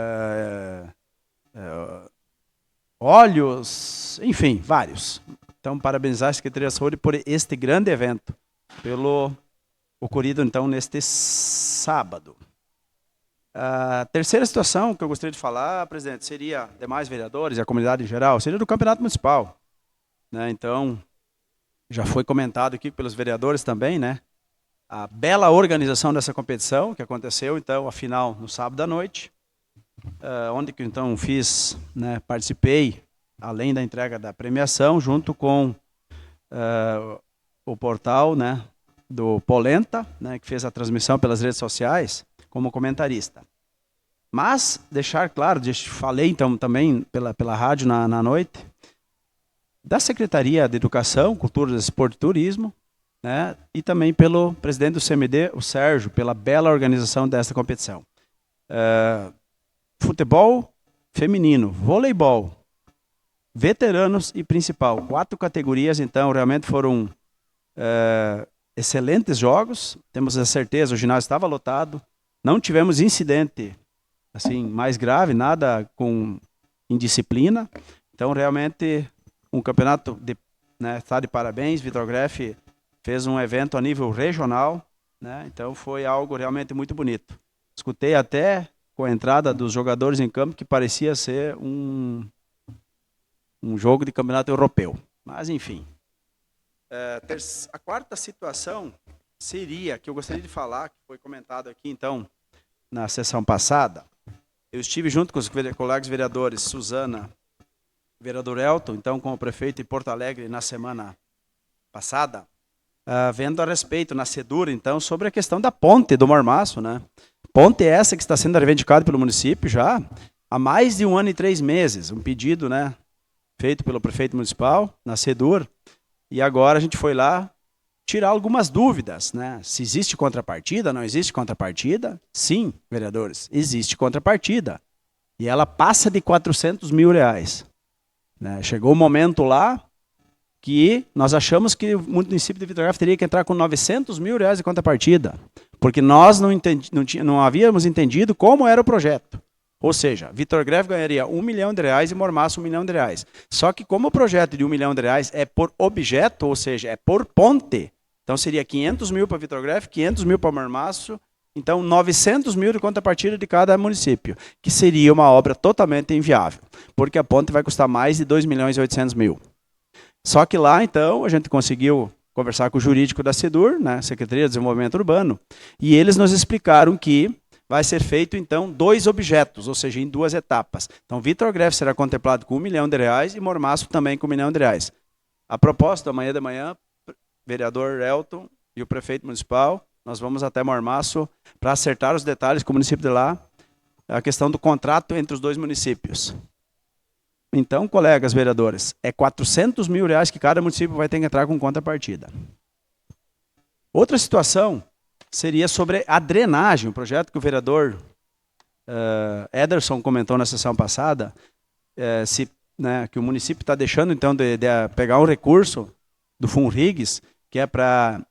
óleos, enfim, vários. Então, parabenizar a Secretaria de Saúde por este grande evento, pelo ocorrido, então, neste sábado. A terceira situação que eu gostaria de falar, presidente, seria demais vereadores e a comunidade em geral, seria do Campeonato Municipal, né? Então, já foi comentado aqui pelos vereadores também, né? A bela organização dessa competição, que aconteceu, então, a final no sábado à noite, onde que, então, fiz, né, participei, além da entrega da premiação, junto com o portal, né, do Polenta, né, que fez a transmissão pelas redes sociais, como comentarista. Mas, deixar claro, falei então também pela rádio na noite, da Secretaria de Educação, Cultura, Esporte e Turismo, né, e também pelo presidente do CMD, o Sérgio, pela bela organização desta competição. Futebol feminino, voleibol, veteranos e principal. 4 categorias, então, realmente foram excelentes jogos. Temos a certeza, o ginásio estava lotado. Não tivemos incidente assim, mais grave, nada com indisciplina. Então, realmente, um campeonato está de parabéns. Vitor Greff fez um evento a nível regional, né? Então, foi algo realmente muito bonito. Escutei até com a entrada dos jogadores em campo que parecia ser um jogo de campeonato europeu. Mas, enfim. A quarta situação seria, que eu gostaria de falar, que foi comentado aqui, então, na sessão passada. Eu estive junto com os colegas vereadores Suzana, vereador Elton, então, com o prefeito de Porto Alegre na semana passada, vendo a respeito, na SEDUR, então, sobre a questão da ponte do Mormaço, né? Ponte essa que está sendo reivindicada pelo município já há mais de 1 ano e 3 meses. Um pedido, né, feito pelo prefeito municipal, na SEDUR, e agora a gente foi lá tirar algumas dúvidas, né? Se existe contrapartida, não existe contrapartida? Sim, vereadores, existe contrapartida. E ela passa de R$400 mil. Né? Chegou o momento lá que nós achamos que o município de Vitor Greff teria que entrar com R$900 mil de contrapartida, porque nós não havíamos entendido como era o projeto. Ou seja, Vitor Greve ganharia R$1 milhão e Mormaço R$1 milhão. Só que como o projeto de R$1 milhão é por objeto, ou seja, é por ponte, então seria 500 mil para Vitor Greve, 500 mil para Mormaço, então 900 mil de contrapartida de cada município, que seria uma obra totalmente inviável, porque a ponte vai custar mais de 2.800.000. Só que lá, então, a gente conseguiu conversar com o jurídico da SEDUR, né, Secretaria de Desenvolvimento Urbano, e eles nos explicaram que vai ser feito, então, 2 objetos, ou seja, em 2 etapas. Então, Vitor Greve será contemplado com R$1 milhão e Mormaço também com R$1 milhão. A proposta, amanhã de manhã, vereador Elton e o prefeito municipal, nós vamos até Mormaço para acertar os detalhes com o município de lá, a questão do contrato entre os 2 municípios. Então, colegas vereadores, é R$400 mil que cada município vai ter que entrar com contrapartida. Outra situação seria sobre a drenagem, um projeto que o vereador Ederson comentou na sessão passada, que o município está deixando, então, de pegar um recurso do FUNRIGS, que é para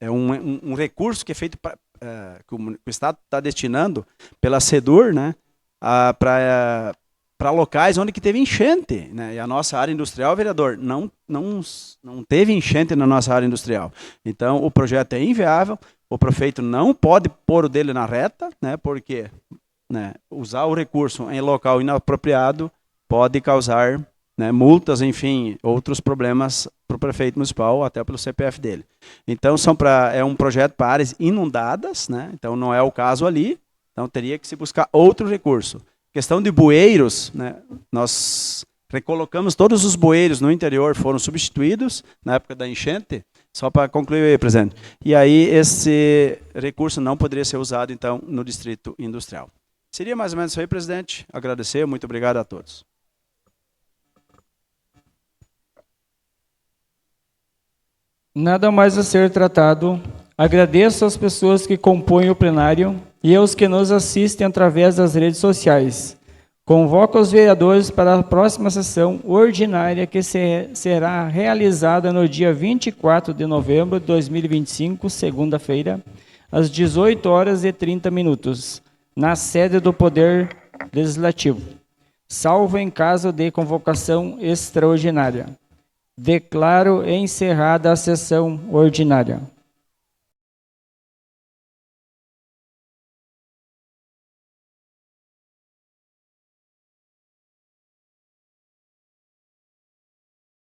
um recurso que é feito que o Estado está destinando pela SEDUR, né, para locais onde que teve enchente, né? E a nossa área industrial, vereador, não teve enchente na nossa área industrial. Então, o projeto é inviável, o prefeito não pode pôr o dele na reta, né? Porque, né, usar o recurso em local inapropriado pode causar, né, multas, enfim, outros problemas para o prefeito municipal, até pelo CPF dele. Então, é um projeto para áreas inundadas, né? Então não é o caso ali, então teria que se buscar outro recurso. Questão de bueiros, né? Nós recolocamos todos os bueiros no interior, foram substituídos na época da enchente, só para concluir, presidente. E aí esse recurso não poderia ser usado, então, no distrito industrial. Seria mais ou menos isso aí, presidente. Agradecer, muito obrigado a todos. Nada mais a ser tratado. Agradeço às pessoas que compõem o plenário e aos que nos assistem através das redes sociais. Convoco os vereadores para a próxima sessão ordinária que será realizada no dia 24 de novembro de 2025, segunda-feira, às 18h30, na sede do Poder Legislativo, salvo em caso de convocação extraordinária. Declaro encerrada a sessão ordinária.